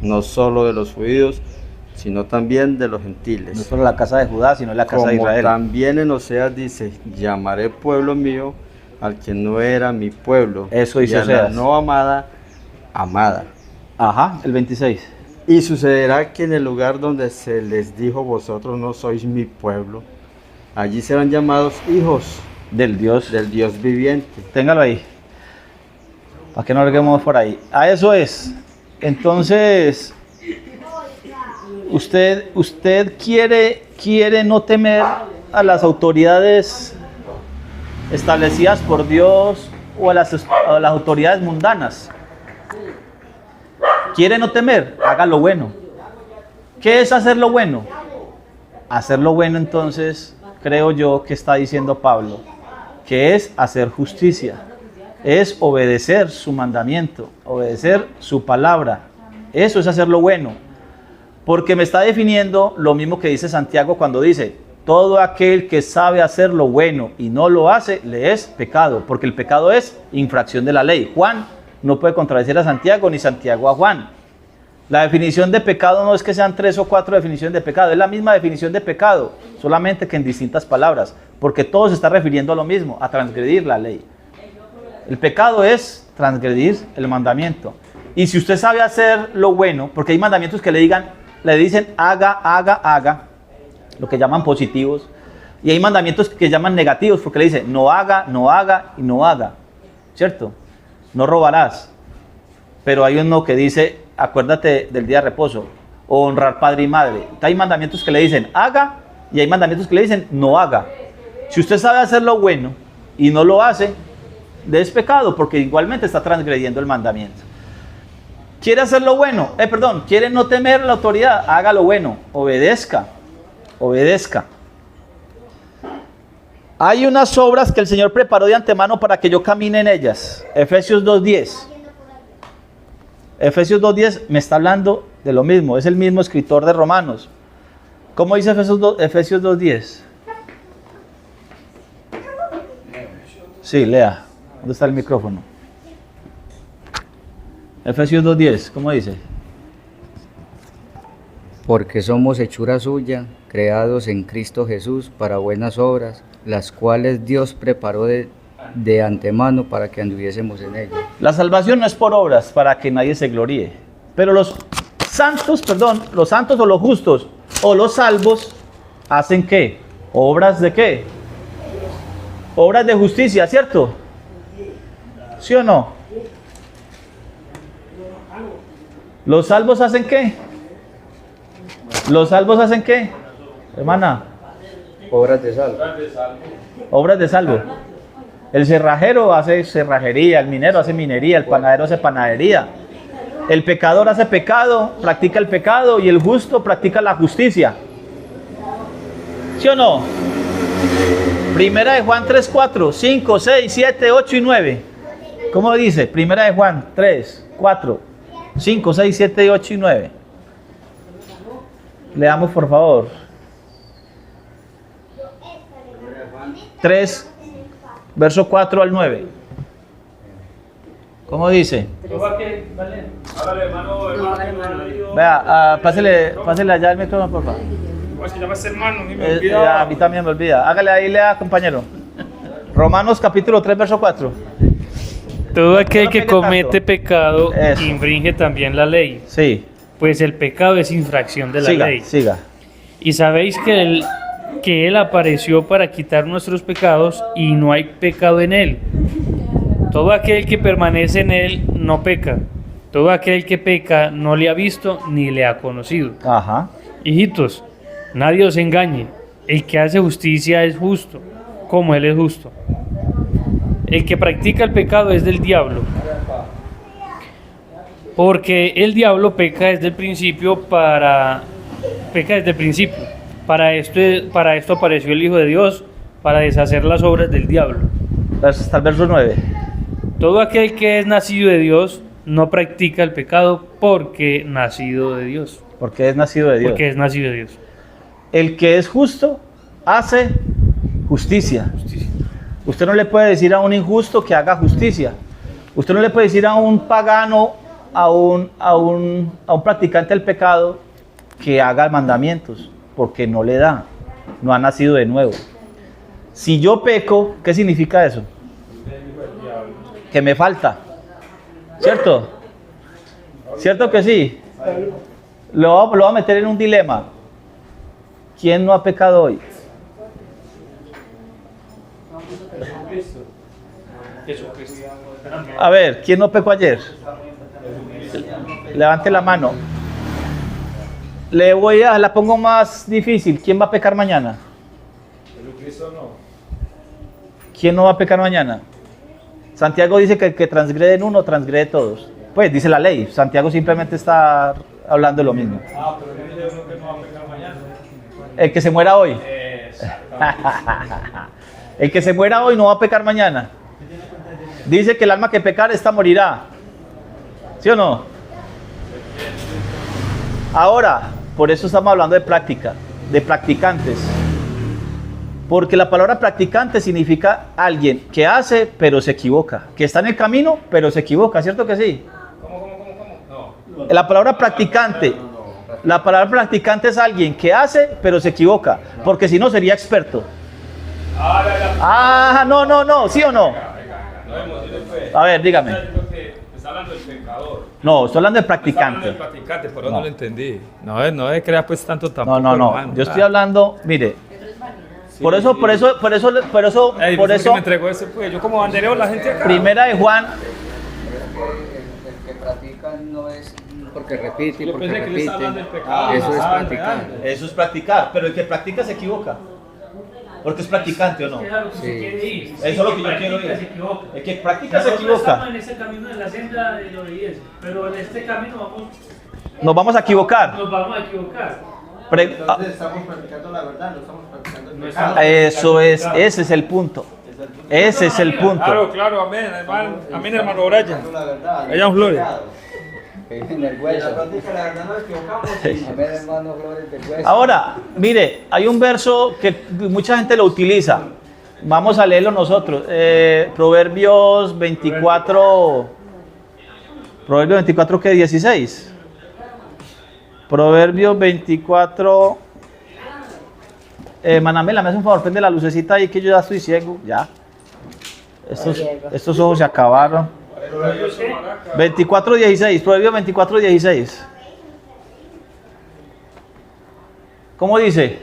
no solo de los judíos, sino también de los gentiles. No solo la casa de Judá, sino la casa de Como Israel. también en Oseas dice, llamaré pueblo mío al que no era mi pueblo. Eso dice y a la Oseas. no amada, amada. Ajá, el 26. Y sucederá que en el lugar donde se les dijo, vosotros no sois mi pueblo, allí serán llamados hijos Del Dios. del Dios viviente. Téngalo ahí. Para que no larguemos por ahí. A eso es. Entonces, usted quiere no temer a las autoridades establecidas por Dios o a las autoridades mundanas. ¿Quiere no temer? Haga lo bueno. ¿Qué es hacer lo bueno? Hacer lo bueno, entonces, creo yo que está diciendo Pablo, que es hacer justicia, es obedecer su mandamiento, obedecer su palabra. Eso es hacer lo bueno. Porque me está definiendo lo mismo que dice Santiago cuando dice, todo aquel que sabe hacer lo bueno y no lo hace, le es pecado, porque el pecado es infracción de la ley. Juan no puede contradecir a Santiago ni Santiago a Juan. La definición de pecado no es que sean 3 o 4 definiciones de pecado, es la misma definición de pecado, solamente que en distintas palabras, porque todo se está refiriendo a lo mismo, a transgredir la ley. El pecado es transgredir el mandamiento. Y si usted sabe hacer lo bueno, porque hay mandamientos que le dicen haga, lo que llaman positivos, y hay mandamientos que llaman negativos, porque le dicen no haga y no haga, ¿cierto? No robarás. Pero hay uno que dice, acuérdate del día de reposo, o honrar padre y madre. Hay mandamientos que le dicen haga, y hay mandamientos que le dicen no haga. Si usted sabe hacer lo bueno y no lo hace, es pecado, porque igualmente está transgrediendo el mandamiento. ¿Quiere hacer lo bueno? ¿Quiere no temer la autoridad? Haga lo bueno, obedezca. Hay unas obras que el Señor preparó de antemano para que yo camine en ellas. Efesios 2:10. Efesios 2:10 me está hablando de lo mismo, es el mismo escritor de Romanos. ¿Cómo dice Efesios 2:10? Sí, lea. ¿Dónde está el micrófono? Efesios 2:10, ¿cómo dice? Porque somos hechura suya, creados en Cristo Jesús para buenas obras, las cuales Dios preparó de antemano para que anduviésemos en ellas. La salvación no es por obras, para que nadie se gloríe. Pero los santos o los justos o los salvos hacen ¿qué? ¿Obras de qué? Obras de justicia, ¿cierto? ¿Sí o no? ¿Los salvos hacen qué? ¿Los salvos hacen qué? Hermana. Obras de salvo. Obras de salvo. El cerrajero hace cerrajería, el minero hace minería, el panadero hace panadería. El pecador hace pecado, practica el pecado, y el justo practica la justicia. ¿Sí o no? Primera de Juan 3, 4, 5, 6, 7, 8 y 9. ¿Cómo dice? Primera de Juan 3, 4, 5, 6, 7, 8 y 9. Leamos por favor. 3, verso 4 al 9. ¿Cómo dice? Vea, pásele allá el micrófono, por favor. Es que llamas hermano, A mí también me olvida. Hágale ahí, lea, compañero. Romanos capítulo 3, verso 4. Todo aquel que peque tanto. comete pecado Eso. infringe también la ley, Sí, pues el pecado es infracción de la siga, ley. siga. Y sabéis que él apareció para quitar nuestros pecados y no hay pecado en él. Todo aquel que permanece en él no peca. Todo aquel que peca no le ha visto ni le ha conocido. Ajá. Hijitos, nadie os engañe. El que hace justicia es justo, como él es justo. El que practica el pecado es del diablo. Porque el diablo peca desde el principio. Para esto apareció el Hijo de Dios, para deshacer las obras del diablo. Hasta el verso 9. Todo aquel que es nacido de Dios no practica el pecado porque nacido de Dios. Porque es nacido de Dios. Porque es nacido de Dios. El que es justo hace justicia. Usted no le puede decir a un injusto que haga justicia. Usted no le puede decir a un pagano, a un practicante del pecado, que haga mandamientos, porque no le da. No ha nacido de nuevo. Si yo peco, ¿qué significa eso? Que me falta. ¿Cierto? ¿Cierto que sí? Lo voy a meter en un dilema. ¿Quién no ha pecado hoy? A ver, ¿quién no pecó ayer? Levante la mano. La pongo más difícil. ¿Quién va a pecar mañana? ¿Quién no va a pecar mañana? Santiago dice que el que transgrede en uno, transgrede todos. Pues dice la ley. Santiago simplemente está hablando de lo mismo. El que se muera hoy. El que se muera hoy no va a pecar mañana. Dice que el alma que pecar, esta morirá. ¿Sí o no? Ahora, por eso estamos hablando de práctica, de practicantes. Porque la palabra practicante significa alguien que hace pero se equivoca, que está en el camino pero se equivoca, ¿cierto que sí? ¿Cómo? No. La palabra practicante es alguien que hace pero se equivoca, porque si no sería experto. Ah, no, ¿sí o no? A ver, dígame. Está hablando del pecador. No, estoy hablando de practicante. Está hablando del practicante, por eso no lo entendí. No creas pues tanto tampoco. No. Hermano. Yo estoy hablando, mire. Sí, por eso. Ey, me entregó ese, pues. Yo como bandereo la gente acá. Primera de Juan. El que practica no es porque repite, Yo porque pensé que le estaba repite. hablando del pecado. Eso es practicar. Eso es practicar, pero el que practica se equivoca. Porque es practicante o no. Sí. Eso es lo que yo quiero oír. El que practica se equivoca. Estamos en ese camino de la senda de la obediencia, pero en este camino Nos vamos a equivocar. nos vamos a equivocar. Entonces estamos practicando la verdad, no estamos practicando el pecado. Eso es, ese es el punto. Ese es el punto. Claro, amén, hermano Brian. La verdad. Ella es Flores. En el En hueso. la práctica la verdad nos equivocamos. A ver, hermano Flores del hueso. Ahora, mire, hay un verso que mucha gente lo utiliza. Vamos a leerlo nosotros. Proverbios 24. Proverbios 24, ¿qué? 16. Proverbios 24. Manamela, me hace un favor, prende la lucecita ahí que yo ya estoy ciego. Ya. Estos ojos se acabaron. 24:16, Proverbios 24:16. ¿Cómo dice?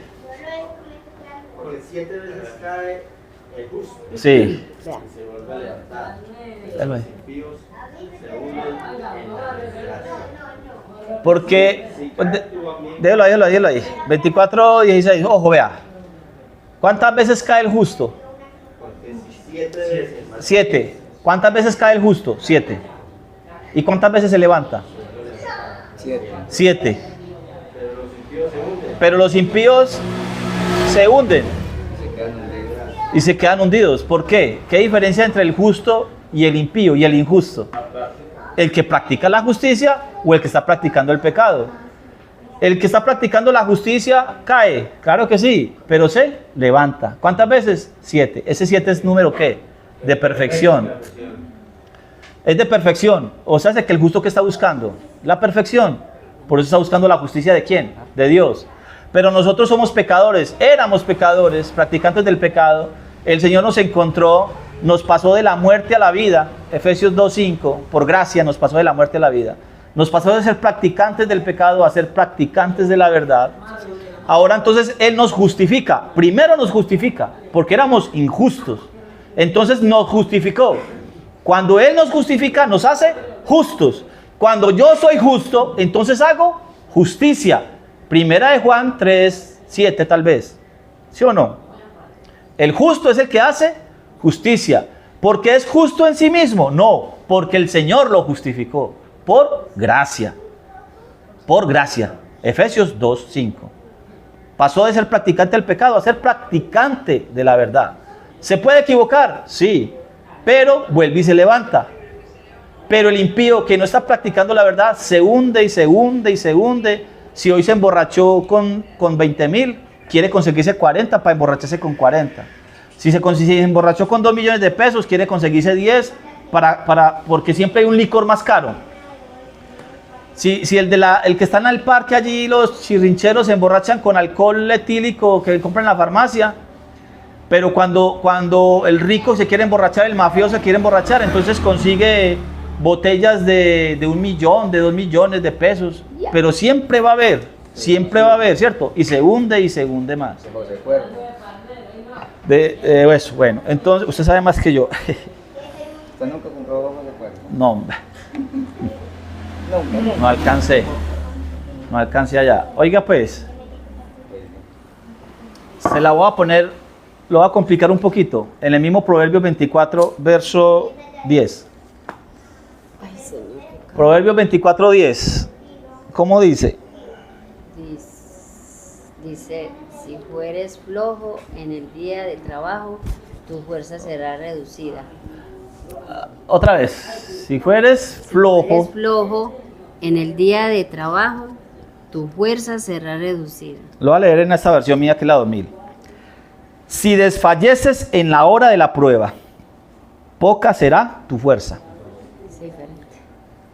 Porque 7 veces cae el justo. Sí. Y se vuelve a levantar. Dale ahí. Los impíos se hunden en desgracia. Porque, déjalo ahí. 24:16, ojo, vea. ¿Cuántas veces cae el justo? Porque si 7 veces. 7. ¿Cuántas veces cae el justo? 7. ¿Y cuántas veces se levanta? 7. Pero los impíos se hunden y se quedan hundidos. ¿Por qué? ¿Qué diferencia entre el justo y el impío y el injusto? ¿El que practica la justicia o el que está practicando el pecado? El que está practicando la justicia cae, claro que sí, pero se levanta. ¿Cuántas veces? 7. ¿Ese 7 es número qué? De perfección. Es de perfección. O sea, es que el justo que está buscando la perfección. Por eso está buscando la justicia de ¿quién? De Dios. Pero nosotros somos pecadores, éramos pecadores, practicantes del pecado. El Señor nos encontró, nos pasó de la muerte a la vida. Efesios 2:5, por gracia nos pasó de la muerte a la vida. Nos pasó de ser practicantes del pecado a ser practicantes de la verdad. Ahora entonces Él nos justifica. Primero nos justifica, porque éramos injustos. Entonces nos justificó. Cuando Él nos justifica, nos hace justos. Cuando yo soy justo, entonces hago justicia. Primera de Juan 3:7 tal vez. ¿Sí o no? El justo es el que hace justicia. ¿Porque es justo en sí mismo? No, porque el Señor lo justificó. Por gracia. Por gracia. Efesios 2:5. Pasó de ser practicante del pecado a ser practicante de la verdad. ¿Se puede equivocar? Sí. Pero vuelve y se levanta. Pero el impío que no está practicando la verdad se hunde y se hunde y se hunde. Si hoy se emborrachó con 20,000, quiere conseguirse 40 para emborracharse con 40. Si se emborrachó con 2 millones de pesos, quiere conseguirse 10 porque siempre hay un licor más caro. Si el que está en el parque allí, los chirrincheros se emborrachan con alcohol etílico que compran en la farmacia, pero cuando el rico se quiere emborrachar, el mafioso se quiere emborrachar, entonces consigue botellas de 1 millón, de 2 millones de pesos, pero siempre va a haber, ¿cierto? Y se hunde más. Eso, bueno, entonces usted sabe más que yo. ¿Usted nunca compró ojos de cuerno? No, no alcancé allá. Oiga pues, se la voy a poner, lo voy a complicar un poquito, en el mismo Proverbios 24, verso 10. Proverbios 24:10. ¿Cómo dice? Dice, si fueres flojo en el día de trabajo, tu fuerza será reducida. Otra vez, si fueres flojo en el día de trabajo, tu fuerza será reducida. Lo voy a leer en esta versión mía que es la 2000. Si desfalleces en la hora de la prueba, poca será tu fuerza. Es diferente.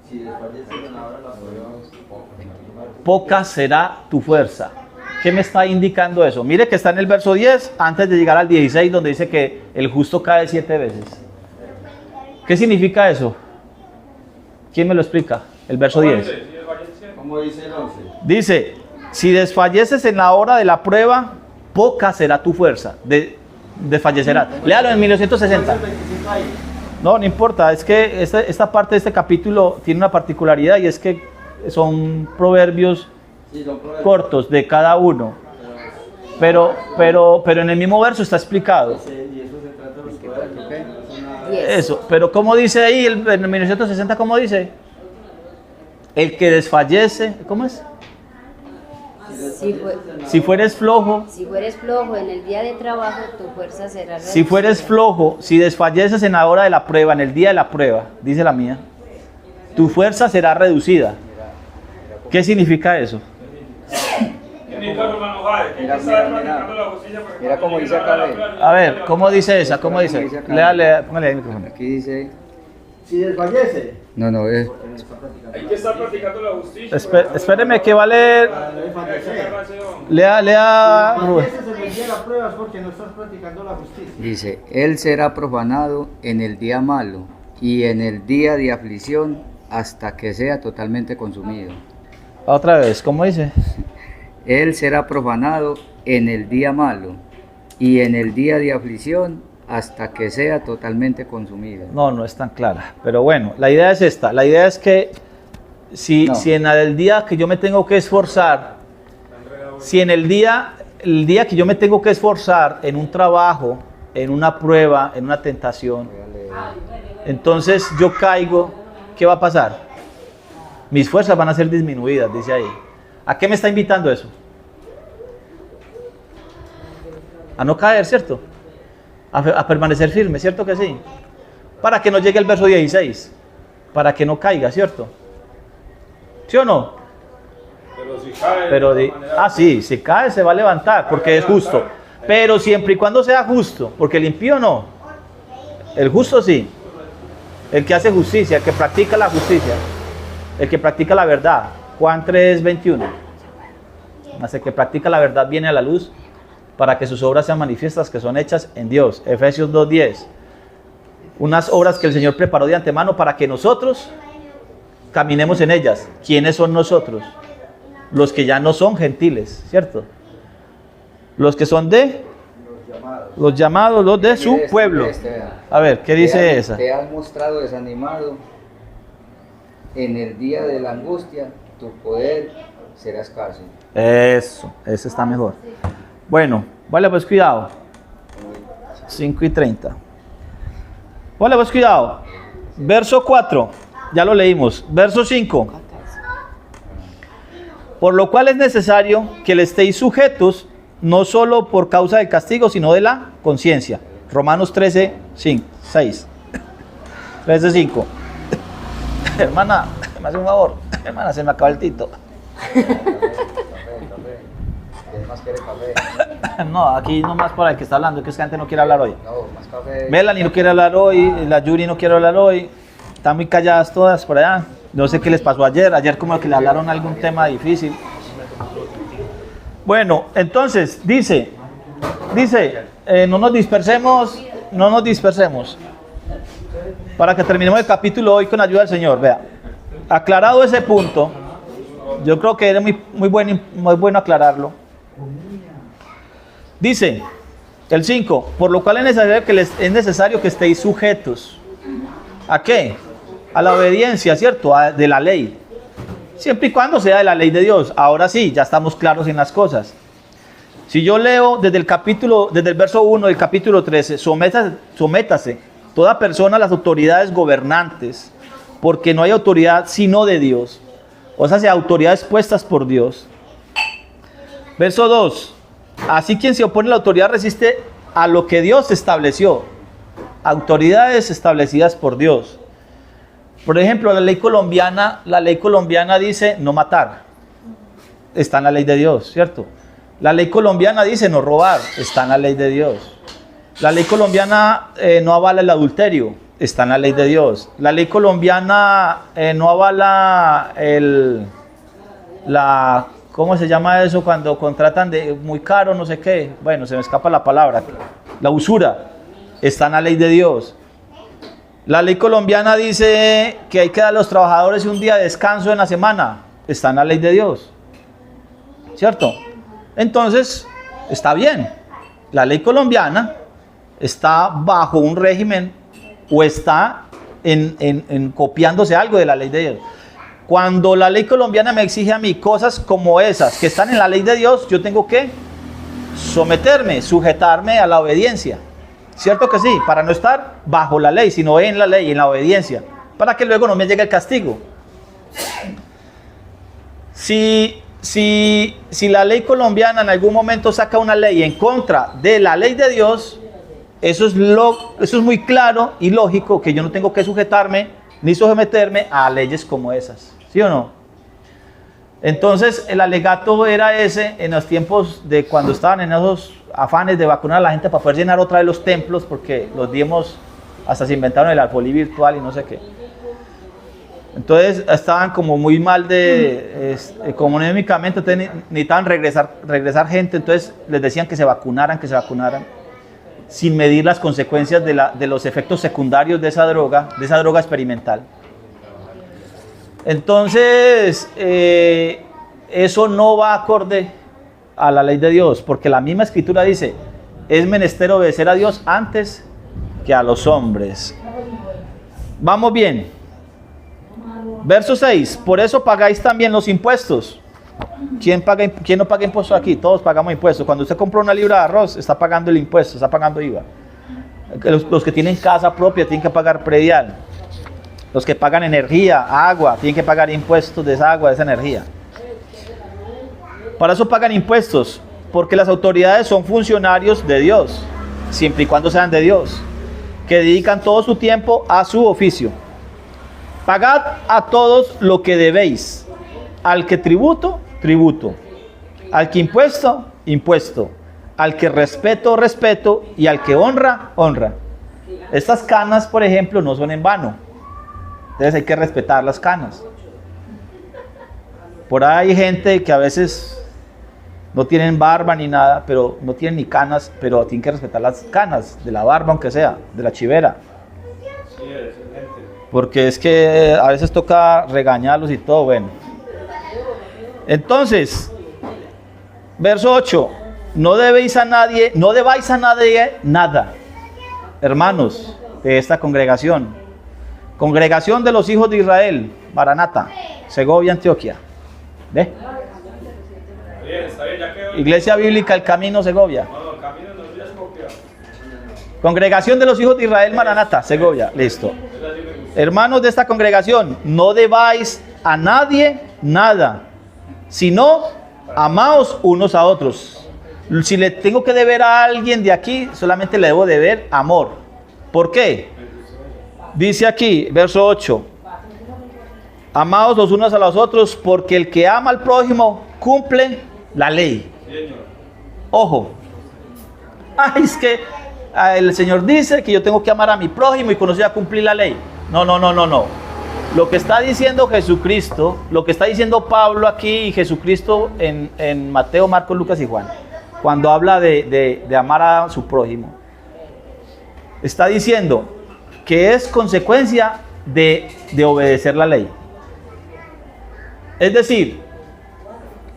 Si desfalleces en la hora de la prueba, Poca será tu fuerza. ¿Qué me está indicando eso? Mire que está en el verso 10, antes de llegar al 16, donde dice que el justo cae 7 veces. ¿Qué significa eso? ¿Quién me lo explica? El verso 10. ¿cómo dice el 11? Dice, si desfalleces en la hora de la prueba, poca será tu fuerza. Desfallecerás. Léalo en 1960. No importa, es que esta parte de este capítulo tiene una particularidad y es que son proverbios cortos de cada uno. Pero en el mismo verso está explicado. Eso, pero ¿cómo dice ahí en 1960? ¿Cómo dice? El que desfallece, ¿cómo es? Si fueres flojo en el día de trabajo, tu fuerza será reducida. Si fueres flojo, si desfalleces en la hora de la prueba, en el día de la prueba, dice la mía, tu fuerza será reducida. ¿Qué significa eso? Mira cómo dice acá. A ver, ¿cómo dice esa? ¿Cómo dice? Léale, póngale ahí el micrófono. Aquí dice. Si desfallece. No, es. Hay que estar practicando la justicia. Espéreme que va a leer. Lea. Dice, él será profanado en el día malo y en el día de aflicción hasta que sea totalmente consumido. Otra vez, ¿cómo dice? Él será profanado en el día malo y en el día de aflicción hasta que sea totalmente consumido. No es tan clara, pero bueno, la idea es esta. La idea es que si en el día que yo me tengo que esforzar, si en el día que yo me tengo que esforzar en un trabajo, en una prueba, en una tentación, entonces yo caigo, ¿qué va a pasar? Mis fuerzas van a ser disminuidas, dice ahí. ¿A qué me está invitando eso? A no caer, ¿cierto? A permanecer firme, ¿cierto que sí? Para que no llegue el verso 16, para que no caiga, ¿cierto? ¿Sí o no? Pero si cae. Sí, si cae se va a levantar porque es justo. Pero siempre y cuando sea justo, porque el impío no. El justo sí. El que hace justicia, el que practica la justicia, el que practica la verdad. Juan 3:21. Más el que practica la verdad viene a la luz para que sus obras sean manifiestas que son hechas en Dios. Efesios 2:10. Unas obras que el Señor preparó de antemano para que nosotros caminemos en ellas. ¿Quiénes son nosotros? Los que ya no son gentiles, ¿cierto? Los que son de los llamados, los de su pueblo. A ver, ¿qué dice esa? Te has mostrado desanimado en el día de la angustia, tu poder será escaso. Eso, ese está mejor. Bueno, vale, pues cuidado. 5:30. Vale, pues cuidado. Verso 4, ya lo leímos. Verso 5. Por lo cual es necesario que le estéis sujetos, no solo por causa del castigo, sino de la conciencia. Romanos 13:6. 13:5. Hermana, me hace un favor. Hermana, se me acaba el tito. No, aquí nomás para el que está hablando, que es que antes no quiere hablar hoy. No, más café. Melanie no quiere hablar hoy, la Yuri no quiere hablar hoy. Están muy calladas todas por allá. No sé qué les pasó ayer. Ayer como que le hablaron algún tema difícil. Bueno, entonces, dice, no nos dispersemos. Para que terminemos el capítulo hoy con ayuda del Señor. Vea, aclarado ese punto, yo creo que era muy bueno aclararlo. Dice, el 5, por lo cual es necesario que estéis sujetos. ¿A qué? A la obediencia, ¿cierto? De la ley. Siempre y cuando sea de la ley de Dios. Ahora sí, ya estamos claros en las cosas. Si yo leo desde el verso 1 del capítulo 13, sométase toda persona a las autoridades gobernantes, porque no hay autoridad sino de Dios. O sea, autoridades puestas por Dios. Verso 2, así quien se opone a la autoridad resiste a lo que Dios estableció. Autoridades establecidas por Dios. Por ejemplo, la ley colombiana dice no matar. Está en la ley de Dios, ¿cierto? La ley colombiana dice no robar. Está en la ley de Dios. La ley colombiana no avala el adulterio. Está en la ley de Dios. La ley colombiana no avala ¿cómo se llama eso? Cuando contratan de muy caro, no sé qué. Bueno, se me escapa la palabra. La usura. Está en la ley de Dios. La ley colombiana dice que hay que dar a los trabajadores un día de descanso en la semana. Está en la ley de Dios. ¿Cierto? Entonces, está bien. La ley colombiana está bajo un régimen o está copiándose algo de la ley de Dios. Cuando la ley colombiana me exige a mí cosas como esas que están en la ley de Dios, yo tengo que someterme, sujetarme a la obediencia. ¿Cierto que sí? Para no estar bajo la ley, sino en la ley, en la obediencia. Para que luego no me llegue el castigo. Si la ley colombiana en algún momento saca una ley en contra de la ley de Dios, eso es muy claro y lógico que yo no tengo que sujetarme ni someterme a leyes como esas. ¿Sí o no? Entonces el alegato era ese en los tiempos de cuando estaban en esos afanes de vacunar a la gente para poder llenar otra vez los templos, porque los diemos hasta se inventaron el alfolí virtual y no sé qué. Entonces estaban como muy mal económicamente, necesitaban regresar gente, entonces les decían que se vacunaran, sin medir las consecuencias de los efectos secundarios de esa droga experimental. Entonces, eso no va acorde a la ley de Dios, porque la misma escritura dice, es menester obedecer a Dios antes que a los hombres. Vamos bien. Verso 6, por eso pagáis también los impuestos. ¿Quién no paga impuestos aquí? Todos pagamos impuestos. Cuando usted compra una libra de arroz, está pagando el impuesto, está pagando IVA. Los que tienen casa propia tienen que pagar predial. Los que pagan energía, agua, tienen que pagar impuestos de esa agua, de esa energía. Para eso pagan impuestos, porque las autoridades son funcionarios de Dios, siempre y cuando sean de Dios, que dedican todo su tiempo a su oficio. Pagad a todos lo que debéis. Al que tributo, tributo. Al que impuesto, impuesto. Al que respeto, respeto. Y al que honra, honra. Estas canas, por ejemplo, no son en vano. Entonces hay que respetar las canas. Por ahí hay gente que a veces no tienen barba ni nada, pero no tienen ni canas, pero tienen que respetar las canas de la barba, aunque sea, de la chivera. Porque es que a veces toca regañarlos y todo, bueno. Entonces, verso 8, no debáis a nadie nada, hermanos de esta congregación de los hijos de Israel, Maranata, Segovia, Antioquia. ¿Ve? Iglesia Bíblica El Camino, Segovia. Congregación de los hijos de Israel, Maranata, Segovia. Listo. Hermanos de esta congregación, no debáis a nadie nada, sino amaos unos a otros. Si le tengo que deber a alguien de aquí, solamente le debo deber amor. ¿Por qué? Dice aquí, verso 8, amaos los unos a los otros, porque el que ama al prójimo cumple la ley. Ojo. Ay, es que el Señor dice que yo tengo que amar a mi prójimo y con eso ya cumplir la ley. No. Lo que está diciendo Jesucristo, lo que está diciendo Pablo aquí y Jesucristo en Mateo, Marcos, Lucas y Juan, cuando habla de amar a su prójimo, está diciendo que es consecuencia de obedecer la ley. Es decir,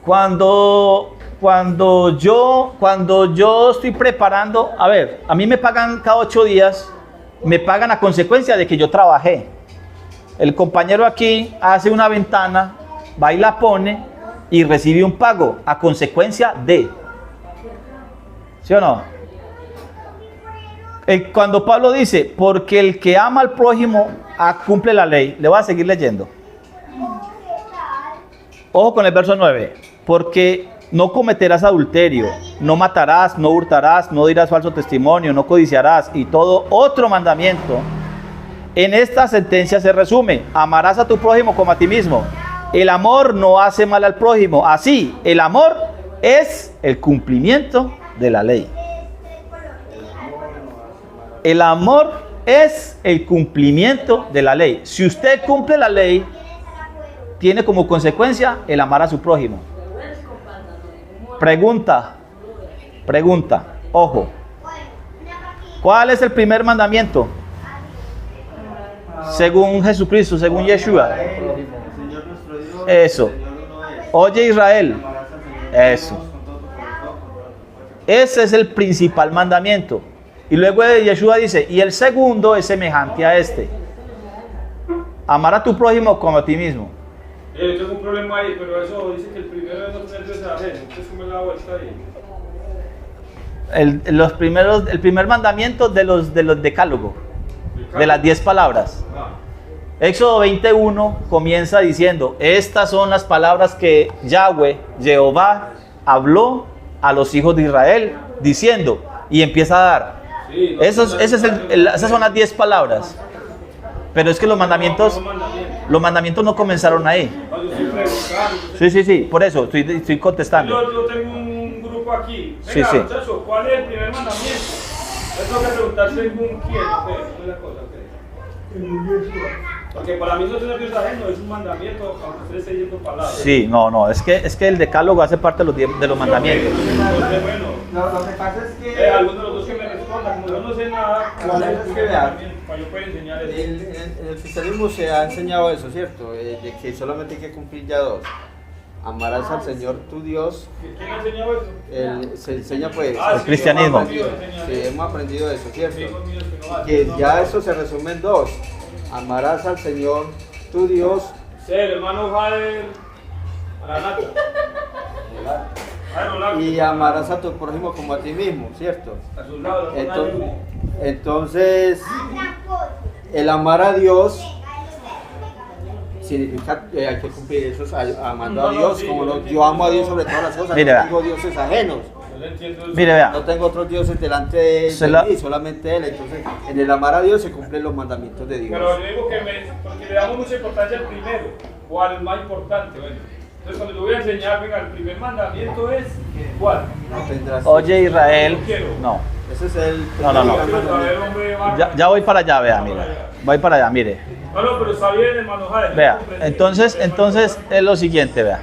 cuando yo estoy preparando, a ver, a mí me pagan cada 8 días, me pagan a consecuencia de que yo trabajé. El compañero aquí hace una ventana, va y la pone y recibe un pago a consecuencia de. ¿Sí o no? Cuando Pablo dice, porque el que ama al prójimo cumple la ley, le voy a seguir leyendo. Ojo con el verso 9, porque no cometerás adulterio, no matarás, no hurtarás, no dirás falso testimonio, no codiciarás y todo otro mandamiento. En esta sentencia se resume, amarás a tu prójimo como a ti mismo. El amor no hace mal al prójimo, así, el amor es el cumplimiento de la ley. El amor es el cumplimiento de la ley. Si usted cumple la ley, tiene como consecuencia el amar a su prójimo. Pregunta, ojo. ¿Cuál es el primer mandamiento? Según Jesucristo, según Yeshua. Eso. Oye Israel. Eso. Ese es el principal mandamiento. Y luego Yeshua dice, y el segundo es semejante a este. Amar a tu prójimo como a ti mismo. Yo tengo un problema ahí, pero eso dice que el primero es no tener Dios ajeno. Entonces, ¿cómo es la vuelta ahí? El primer mandamiento de los decálogo, de las 10 palabras. Éxodo 21 comienza diciendo, estas son las palabras que Jehová, habló a los hijos de Israel, diciendo, y empieza a dar. Sí, esas son las 10 palabras. Pero es que los mandamientos no comenzaron ahí. Sí, por eso estoy contestando. Yo tengo un grupo aquí. Sí. Muchachos, ¿cuál es el primer mandamiento? Tengo que preguntar según quién. Porque para mí no tener Dios ajeno es un mandamiento, aunque usted esté diciendo palabras. Sí, no, es que el decálogo hace parte de los mandamientos. Lo que pasa es que algunos de los dos que me respondan, como yo no sé nada, ¿cuál es el primer mandamiento? Para yo poder enseñar eso. En el cristianismo se ha enseñado eso, ¿cierto? De que solamente hay que cumplir ya 2. Amarás al Señor tu Dios. ¿Quién ha enseñado eso? Se enseña pues el cristianismo. Sí, hemos aprendido eso, ¿cierto? Que ya eso se resume en 2. Amarás al Señor tu Dios. Sí, el hermano Jader Maranata. Y amarás a tu prójimo como a ti mismo, ¿cierto? Entonces, el amar a Dios significa que hay que cumplir eso, amando a Dios, como yo amo a Dios sobre todas las cosas. Mira, no tengo dioses ajenos. Mire, vea. No tengo otros dioses delante de mí, solamente Él. Entonces, en el amar a Dios se cumplen los mandamientos de Dios. Pero yo digo porque le damos mucha importancia al primero, o al más importante. Bueno. Entonces, cuando le voy a enseñar, venga, el primer mandamiento es ¿cuál? Oye Israel, no. Ese es el no. Ya voy para allá, vea, mira. Voy para allá, mire. No, pero está bien, hermano Jaime. Vea, entonces es lo siguiente, vea.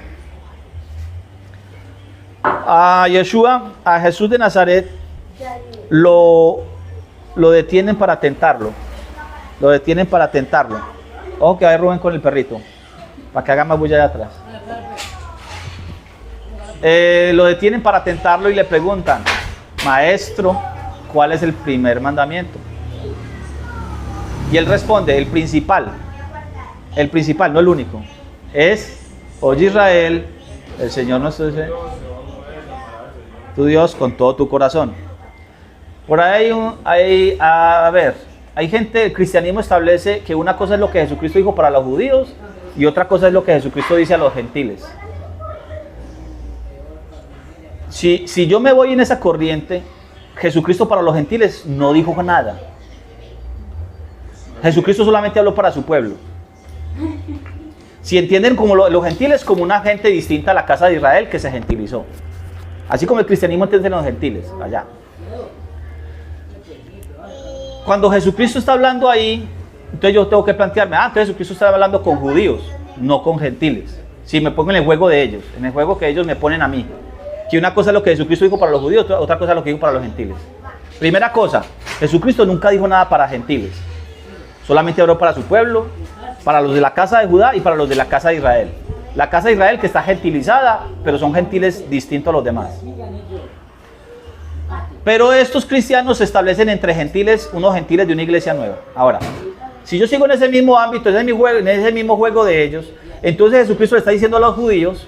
A Yeshua, a Jesús de Nazaret, lo detienen para tentarlo. Lo detienen para tentarlo. Ojo que va Rubén con el perrito, para que haga más bulla allá atrás. Lo detienen para tentarlo y le preguntan: Maestro, ¿cuál es el primer mandamiento? Y él responde: el principal, no el único, es: oye Israel, el Señor nuestro Dios, tu Dios con todo tu corazón. Por ahí hay gente, el cristianismo establece que una cosa es lo que Jesucristo dijo para los judíos y otra cosa es lo que Jesucristo dice a los gentiles. Si yo me voy en esa corriente, Jesucristo para los gentiles no dijo nada. Jesucristo solamente habló para su pueblo. Si entienden como los gentiles como una gente distinta a la casa de Israel que se gentilizó. Así como el cristianismo entiende a los gentiles, allá. Cuando Jesucristo está hablando ahí, entonces yo tengo que plantearme, entonces Jesucristo está hablando con judíos, no con gentiles. Si me pongo en el juego de ellos, en el juego que ellos me ponen a mí. Que una cosa es lo que Jesucristo dijo para los judíos, otra cosa es lo que dijo para los gentiles. Primera cosa, Jesucristo nunca dijo nada para gentiles. Solamente habló para su pueblo, para los de la casa de Judá y para los de la casa de Israel. La casa de Israel que está gentilizada, pero son gentiles distintos a los demás. Pero estos cristianos se establecen entre gentiles, unos gentiles de una iglesia nueva. Ahora, si yo sigo en ese mismo ámbito, en ese mismo juego de ellos, entonces Jesucristo le está diciendo a los judíos: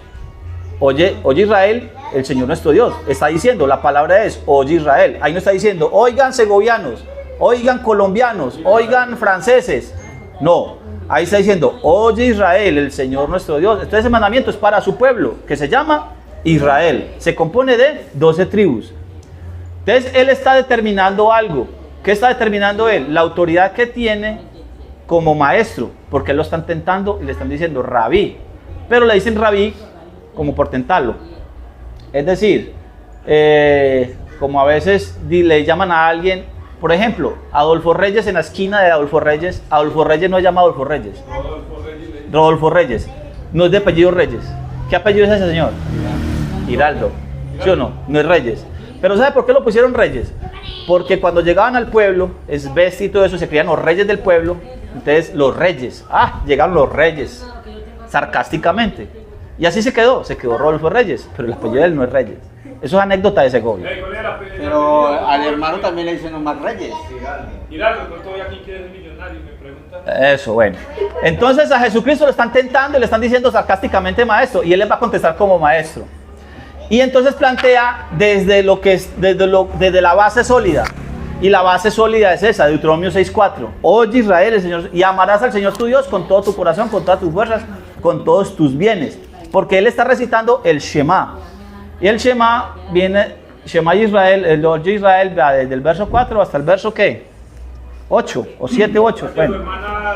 oye Israel, el Señor nuestro Dios. Está diciendo, la palabra es: oye Israel. Ahí no está diciendo: oigan segovianos, oigan colombianos, oigan franceses. No, ahí está diciendo: oye Israel, el Señor nuestro Dios. Entonces ese mandamiento es para su pueblo, que se llama Israel. Se compone de 12 tribus. Entonces él está determinando algo. ¿Qué está determinando él? La autoridad que tiene como maestro, porque lo están tentando y le están diciendo rabí, pero le dicen rabí como por tentarlo. Es decir, como a veces le llaman a alguien, por ejemplo, Adolfo Reyes, en la esquina de Adolfo Reyes no se llama Adolfo Reyes. Rodolfo Reyes. No es de apellido Reyes. ¿Qué apellido es ese señor? Giraldo. ¿Sí o no? No es Reyes. Pero ¿sabe por qué lo pusieron Reyes? Porque cuando llegaban al pueblo, Esbesti y todo eso, se creían los reyes del pueblo. Entonces los reyes, llegaron los reyes, sarcásticamente. Y así se quedó Rodolfo Reyes, pero el apellido de él no es Reyes. Eso es anécdota de Segovia. Pero al hermano también le dicen nomás Reyes. Giraldo, ¿no todavía aquí quiere ser millonario? Me preguntan. Eso, bueno. Entonces a Jesucristo lo están tentando y le están diciendo sarcásticamente maestro, y él les va a contestar como maestro. Y entonces plantea desde la base sólida. Y la base sólida es esa, Deuteronomio 6:4. Oye Israel, el Señor, y amarás al Señor tu Dios con todo tu corazón, con todas tus fuerzas, con todos tus bienes. Porque él está recitando el Shema. Y el Shema viene, Shema Israel, el Oye Israel, va desde el verso 4 hasta el verso ¿qué? 8 o 7, 8. Bueno. Tu hermana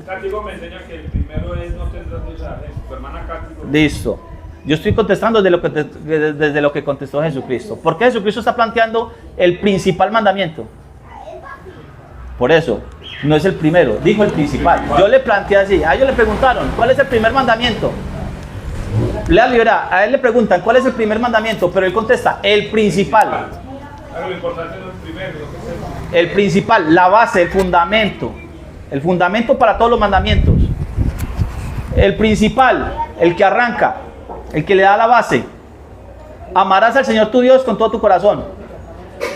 Cátigo me enseña que el primero es: no tendrás Dios. Tu hermana Cátigo. Listo. Yo estoy contestando desde lo que contestó Jesucristo. ¿Por qué Jesucristo está planteando el principal mandamiento? Por eso, no es el primero, dijo el principal. Yo le planteé así, a ellos le preguntaron, ¿cuál es el primer mandamiento? A él le preguntan, ¿cuál es el primer mandamiento? Pero él contesta, el principal. Lo importante no es el primero, lo que es el principal, la base, el fundamento para todos los mandamientos. El principal, el que arranca. El que le da la base. Amarás al Señor tu Dios con todo tu corazón.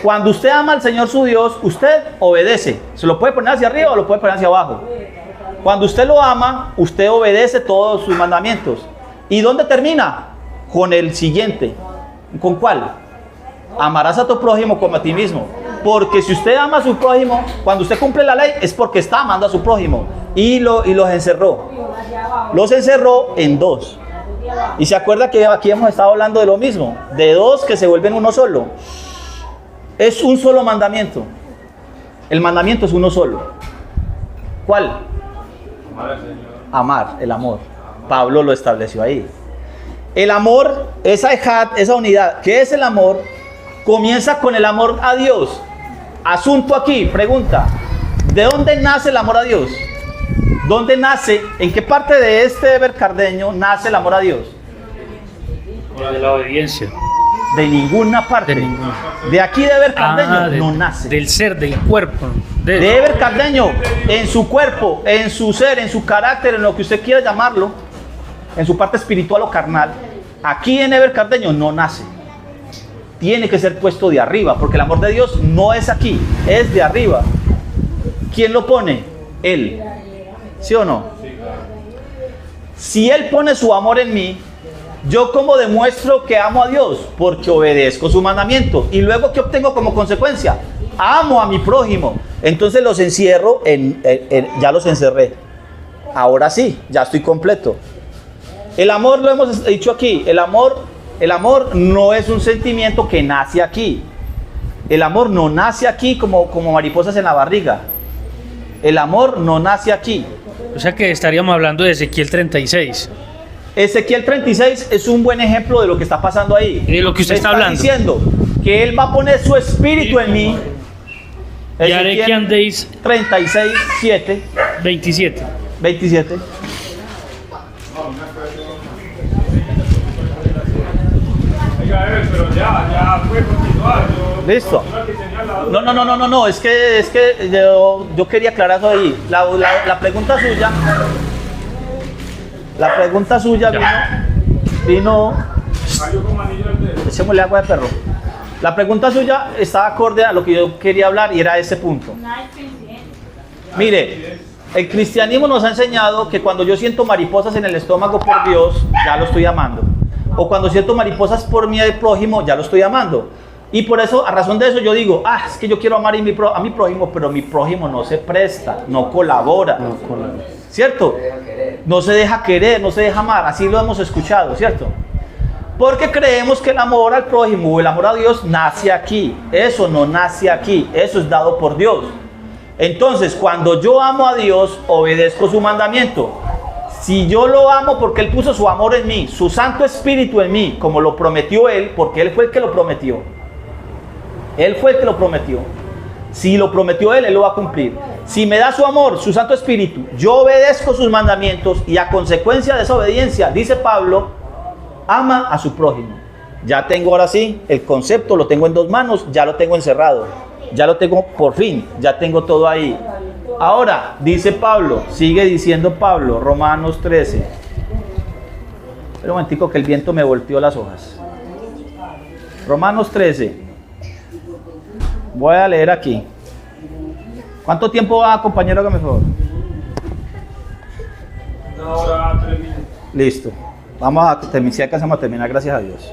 Cuando usted ama al Señor su Dios, usted obedece. Se lo puede poner hacia arriba o lo puede poner hacia abajo. Cuando usted lo ama, usted obedece todos sus mandamientos. ¿Y dónde termina? Con el siguiente. ¿Con cuál? Amarás a tu prójimo como a ti mismo. Porque si usted ama a su prójimo, cuando usted cumple la ley, es porque está amando a su prójimo. Y los encerró. Los encerró en 2. Y se acuerda que aquí hemos estado hablando de lo mismo, de 2 que se vuelven uno solo. Es un solo mandamiento. El mandamiento es uno solo. ¿Cuál? Amar al Señor. Amar, el amor. Pablo lo estableció ahí. El amor, esa ejad, esa unidad, ¿qué es el amor? Comienza con el amor a Dios. Asunto aquí, pregunta, ¿de dónde nace el amor a Dios? ¿Dónde nace? ¿En qué parte de este deber cardeño nace el amor a Dios? De la obediencia. de ninguna parte. De ninguna. De aquí de Eber Cardeño no nace. Del ser, del cuerpo. De Eber Cardeño, en su cuerpo, en su ser, en su carácter, en lo que usted quiera llamarlo, en su parte espiritual o carnal, aquí en Eber Cardeño no nace. Tiene que ser puesto de arriba, porque el amor de Dios no es aquí, es de arriba. ¿Quién lo pone? Él. ¿Sí o no? Si Él pone su amor en mí, ¿yo cómo demuestro que amo a Dios? Porque obedezco su mandamiento. ¿Y luego qué obtengo como consecuencia? Amo a mi prójimo. Entonces los encierro, ya los encerré. Ahora sí, ya estoy completo. El amor, lo hemos dicho aquí, el amor no es un sentimiento que nace aquí. El amor no nace aquí como mariposas en la barriga. El amor no nace aquí. O sea que estaríamos hablando de Ezequiel 36. Ezequiel 36 es un buen ejemplo de lo que está pasando ahí. De lo que usted está hablando. Diciendo que Él va a poner su espíritu en mí. Y haré que andéis 36, 7. 27. 27. Pero ya puede continuar. Listo. No, es que yo quería aclarar eso ahí. La pregunta suya vino. Echémosle agua de perro. La pregunta suya estaba acorde a lo que yo quería hablar y era ese punto. Mire, el cristianismo nos ha enseñado que cuando yo siento mariposas en el estómago por Dios, ya lo estoy amando. O cuando siento mariposas por mi prójimo, ya lo estoy amando. Y por eso, a razón de eso, yo digo, es que yo quiero amar a mi prójimo, pero mi prójimo no se presta, no colabora. ¿Cierto? No se deja querer, no se deja amar. Así lo hemos escuchado, ¿cierto? Porque creemos que el amor al prójimo o el amor a Dios nace aquí. Eso no nace aquí, eso es dado por Dios. Entonces, cuando yo amo a Dios, obedezco su mandamiento. Si yo lo amo porque Él puso su amor en mí, su Santo Espíritu en mí, como lo prometió Él, porque Él fue el que lo prometió. Él fue el que lo prometió. Si lo prometió Él, Él lo va a cumplir. Si me da su amor, su Santo Espíritu, yo obedezco sus mandamientos y a consecuencia de esa obediencia, dice Pablo, ama a su prójimo. Ya tengo ahora sí, el concepto lo tengo en dos manos, ya lo tengo encerrado. Ya lo tengo por fin, ya tengo todo ahí. Ahora, dice Pablo, sigue diciendo Pablo, Romanos 13. Espera un momentico que el viento me volteó las hojas. Romanos 13. Voy a leer aquí. ¿Cuánto tiempo va, compañero? Hágame favor. 1 hora, 3 minutos. Listo. Vamos a terminar, si alcanzamos a terminar, gracias a Dios.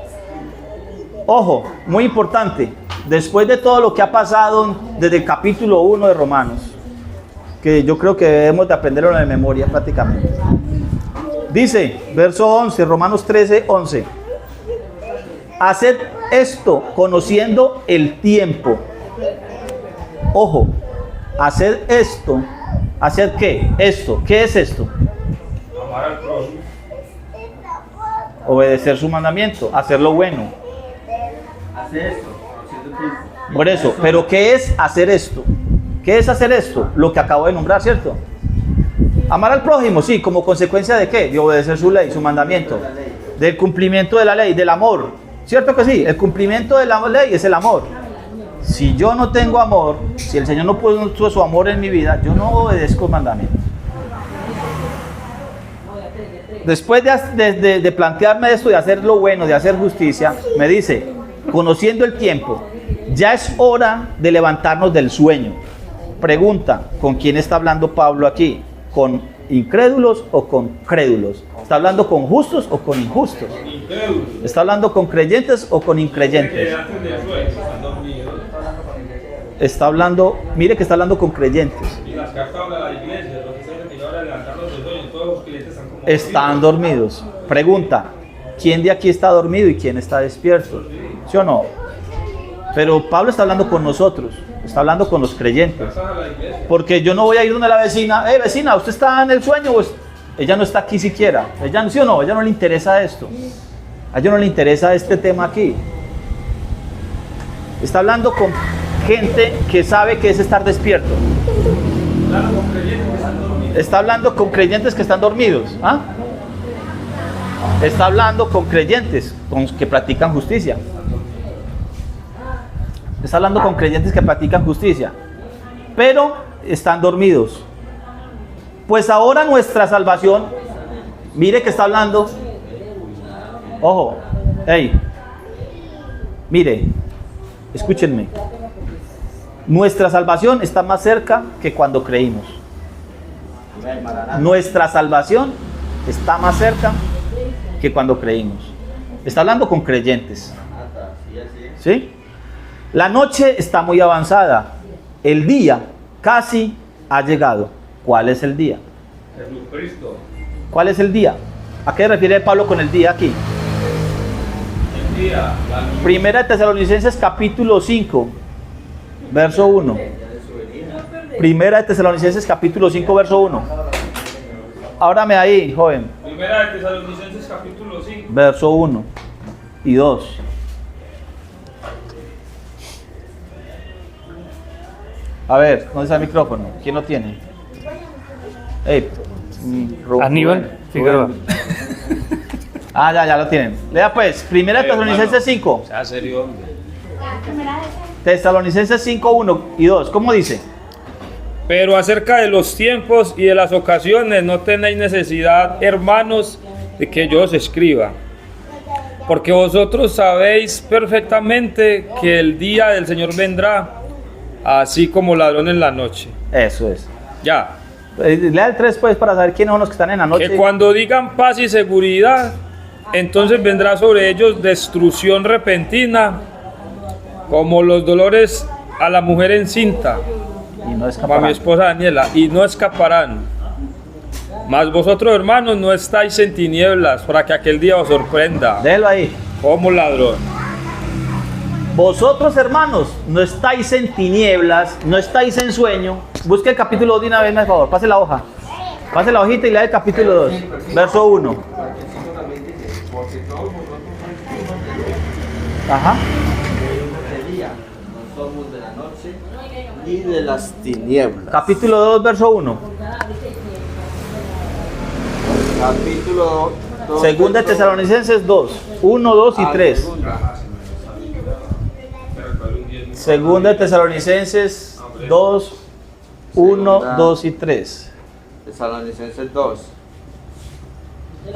Ojo, muy importante. Después de todo lo que ha pasado desde el capítulo 1 de Romanos, que yo creo que debemos de aprenderlo de memoria prácticamente. Dice, verso 11, Romanos 13, 11. Haced esto conociendo el tiempo. Ojo, haced esto. ¿Haced qué? Esto. ¿Qué es esto? Amar al prójimo. Obedecer su mandamiento, hacer lo bueno. Hace esto, conociendo el tiempo. Por eso, pero ¿qué es hacer esto? ¿Qué es hacer esto? Lo que acabo de nombrar, ¿cierto? Amar al prójimo, sí, como consecuencia de ¿qué? De obedecer su ley, su mandamiento. Del cumplimiento de la ley, del amor. ¿Cierto que sí? El cumplimiento de la ley es el amor. Si yo no tengo amor, si el Señor no puso su amor en mi vida, yo no obedezco el mandamiento. Después de plantearme esto, de hacer lo bueno, de hacer justicia, me dice, conociendo el tiempo, ya es hora de levantarnos del sueño. Pregunta, ¿con quién está hablando Pablo aquí? ¿Con incrédulos o con crédulos? ¿Está hablando con justos o con injustos? ¿Está hablando con creyentes o con increyentes? Está hablando, mire que está hablando con creyentes. Y las cartas de la iglesia, lo que se dice que ahora levantarnos del sueño, todos los clientes están como están dormidos. Pregunta, ¿quién de aquí está dormido y quién está despierto? ¿Sí o no? Pero Pablo está hablando con nosotros, está hablando con los creyentes. Porque yo no voy a ir donde la vecina, vecina, ¿usted está en el sueño? Pues ella no está aquí siquiera. Ella, ¿sí o no? A ella no le interesa esto. A ella no le interesa este tema aquí. Está hablando con gente que sabe que es estar despierto. Está hablando con creyentes que están dormidos. ¿Ah? Está hablando con creyentes que practican justicia. Está hablando con creyentes que practican justicia, pero están dormidos. Pues ahora nuestra salvación, mire que está hablando, ojo, hey, mire, escúchenme, nuestra salvación está más cerca que cuando creímos. Nuestra salvación está más cerca que cuando creímos. Está hablando con creyentes. ¿Sí? La noche está muy avanzada. El día casi ha llegado. ¿Cuál es el día? Jesucristo. ¿Cuál es el día? ¿A qué refiere Pablo con el día aquí? El día, la noche. Primera de Tesalonicenses capítulo 5, verso 1. Primera de Tesalonicenses capítulo 5, verso 1. Ábrame ahí, joven. Primera de Tesalonicenses capítulo 5. Verso 1 y 2. A ver, ¿dónde está el micrófono? ¿Quién lo tiene? Hey, Aníbal Figueroa. Ah, ya lo tienen. Lea pues, Primera de Tesalonicenses 5. Sea serio, hombre. Tesalonicenses 5, 1 y 2. ¿Cómo dice? Pero acerca de los tiempos y de las ocasiones no tenéis necesidad, hermanos, de que yo os escriba. Porque vosotros sabéis perfectamente que el día del Señor vendrá, así como ladrón en la noche. Eso es. Ya. Lea el 3 pues para saber quiénes son los que están en la noche. Que cuando digan paz y seguridad, entonces vendrá sobre ellos destrucción repentina, como los dolores a la mujer encinta, Y no como a mi escaparán. esposa Daniela, y no escaparán. Mas vosotros, hermanos, no estáis en tinieblas para que aquel día os sorprenda Déjelo ahí. como ladrón. Vosotros, hermanos, no estáis en tinieblas, no estáis en sueño. Busque el capítulo 2 de una vez, por favor. Pase la hoja. Pase la hojita y lea el capítulo 2, verso 1. Ajá. De día, no somos de la noche ni de las tinieblas. Capítulo 2, verso 1. Capítulo 2. Segunda de Tesalonicenses 2, 1, 2 y 3. Segunda de Tesalonicenses 2, 1, 2 y 3. Tesalonicenses 2.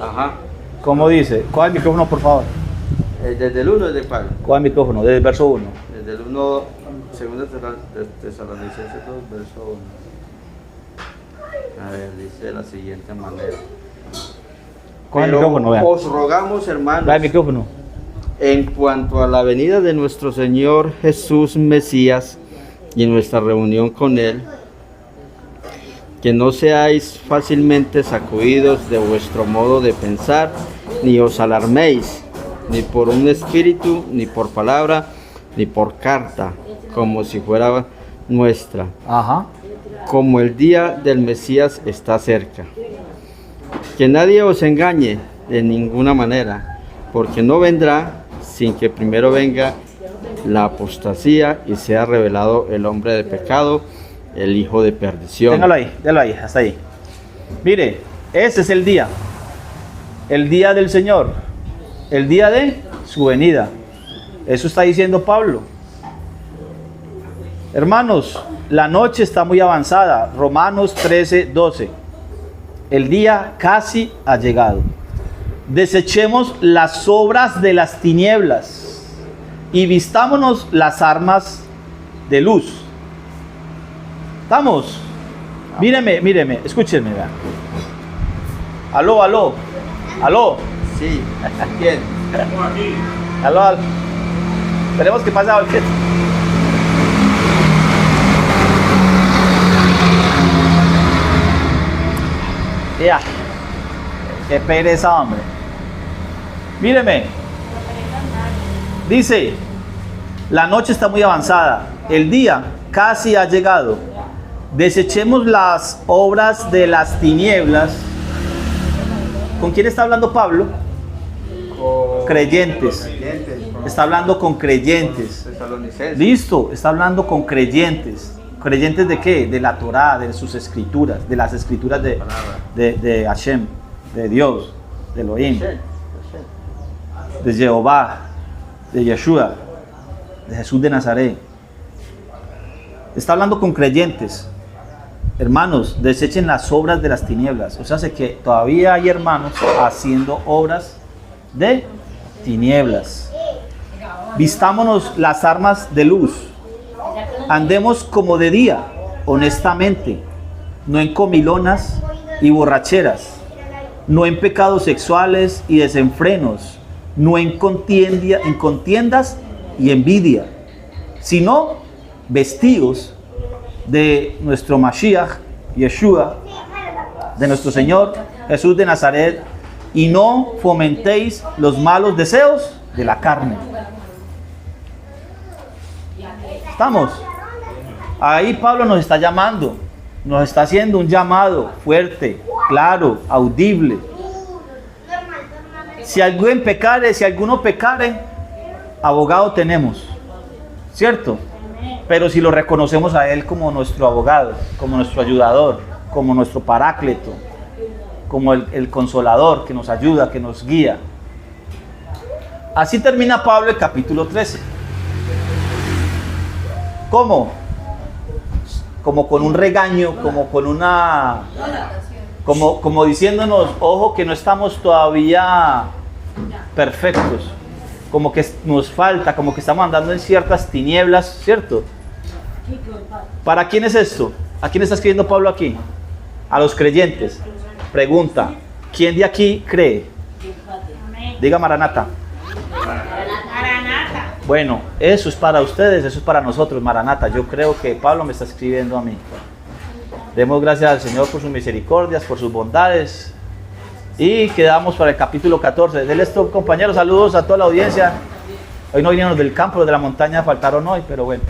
Ajá. ¿Cómo dice? Coja el micrófono, por favor. Desde el 1 es de Pablo. Coja el micrófono, desde el verso 1. Desde el 1, segunda de Tesalonicenses 2, verso 1. A ver, dice de la siguiente manera. Coja el Pero micrófono, vean. os rogamos, hermanos, Coja el micrófono. en cuanto a la venida de nuestro Señor Jesús Mesías y en nuestra reunión con Él, que no seáis fácilmente sacudidos de vuestro modo de pensar, ni os alarméis, ni por un espíritu, ni por palabra, ni por carta, como si fuera nuestra, Ajá. como el día del Mesías está cerca. Que nadie os engañe de ninguna manera, porque no vendrá sin que primero venga la apostasía y sea revelado el hombre de pecado, el hijo de perdición. Déjalo ahí, hasta ahí. Mire, ese es el día del Señor, el día de su venida. Eso está diciendo Pablo. Hermanos, la noche está muy avanzada. Romanos 13, 12. El día casi ha llegado. Desechemos las obras de las tinieblas y vistámonos las armas de luz. ¿Estamos? Míreme, escúchenme. Vean. Aló. Sí, ¿quién? Aló. Esperemos que pase algo. Ya. Qué pereza, hombre. Míreme. Dice, la noche está muy avanzada, el día casi ha llegado. Desechemos las obras de las tinieblas. ¿Con quién está hablando Pablo? Creyentes. Está hablando con creyentes. Tesalonicenses. Listo, está hablando con creyentes. ¿Creyentes de qué? De la Torá, de sus escrituras, de las escrituras de Hashem, de Dios, de Elohim, de Jehová, de Yeshua, de Jesús de Nazaret. Está hablando con creyentes. Hermanos, desechen las obras de las tinieblas. O sea, sé que todavía hay hermanos haciendo obras de tinieblas. Vistámonos las armas de luz. Andemos como de día, honestamente, no en comilonas y borracheras, no en pecados sexuales y desenfrenos, no en contiendas y envidia, sino vestidos de nuestro Mashiach, Yeshua, de nuestro Señor Jesús de Nazaret, y no fomentéis los malos deseos de la carne. ¿Estamos? Ahí Pablo nos está llamando, nos está haciendo un llamado fuerte, claro, audible. Si alguno pecare, abogado tenemos, ¿cierto? Pero si lo reconocemos a Él como nuestro abogado, como nuestro ayudador, como nuestro paráclito, como el consolador que nos ayuda, que nos guía. Así termina Pablo el capítulo 13. ¿Cómo? Como con un regaño, como con una... Como diciéndonos, ojo que no estamos todavía perfectos. Como que nos falta, como que estamos andando en ciertas tinieblas, ¿cierto? ¿Para quién es esto? ¿A quién está escribiendo Pablo aquí? A los creyentes. Pregunta, ¿quién de aquí cree? Diga Maranata. Bueno, eso es para ustedes, eso es para nosotros, Maranata. Yo creo que Pablo me está escribiendo a mí. Demos gracias al Señor por sus misericordias, por sus bondades. Y quedamos para el capítulo 14. Denle esto, compañeros, saludos a toda la audiencia. Hoy no vinieron del campo, los de la montaña faltaron hoy, pero bueno.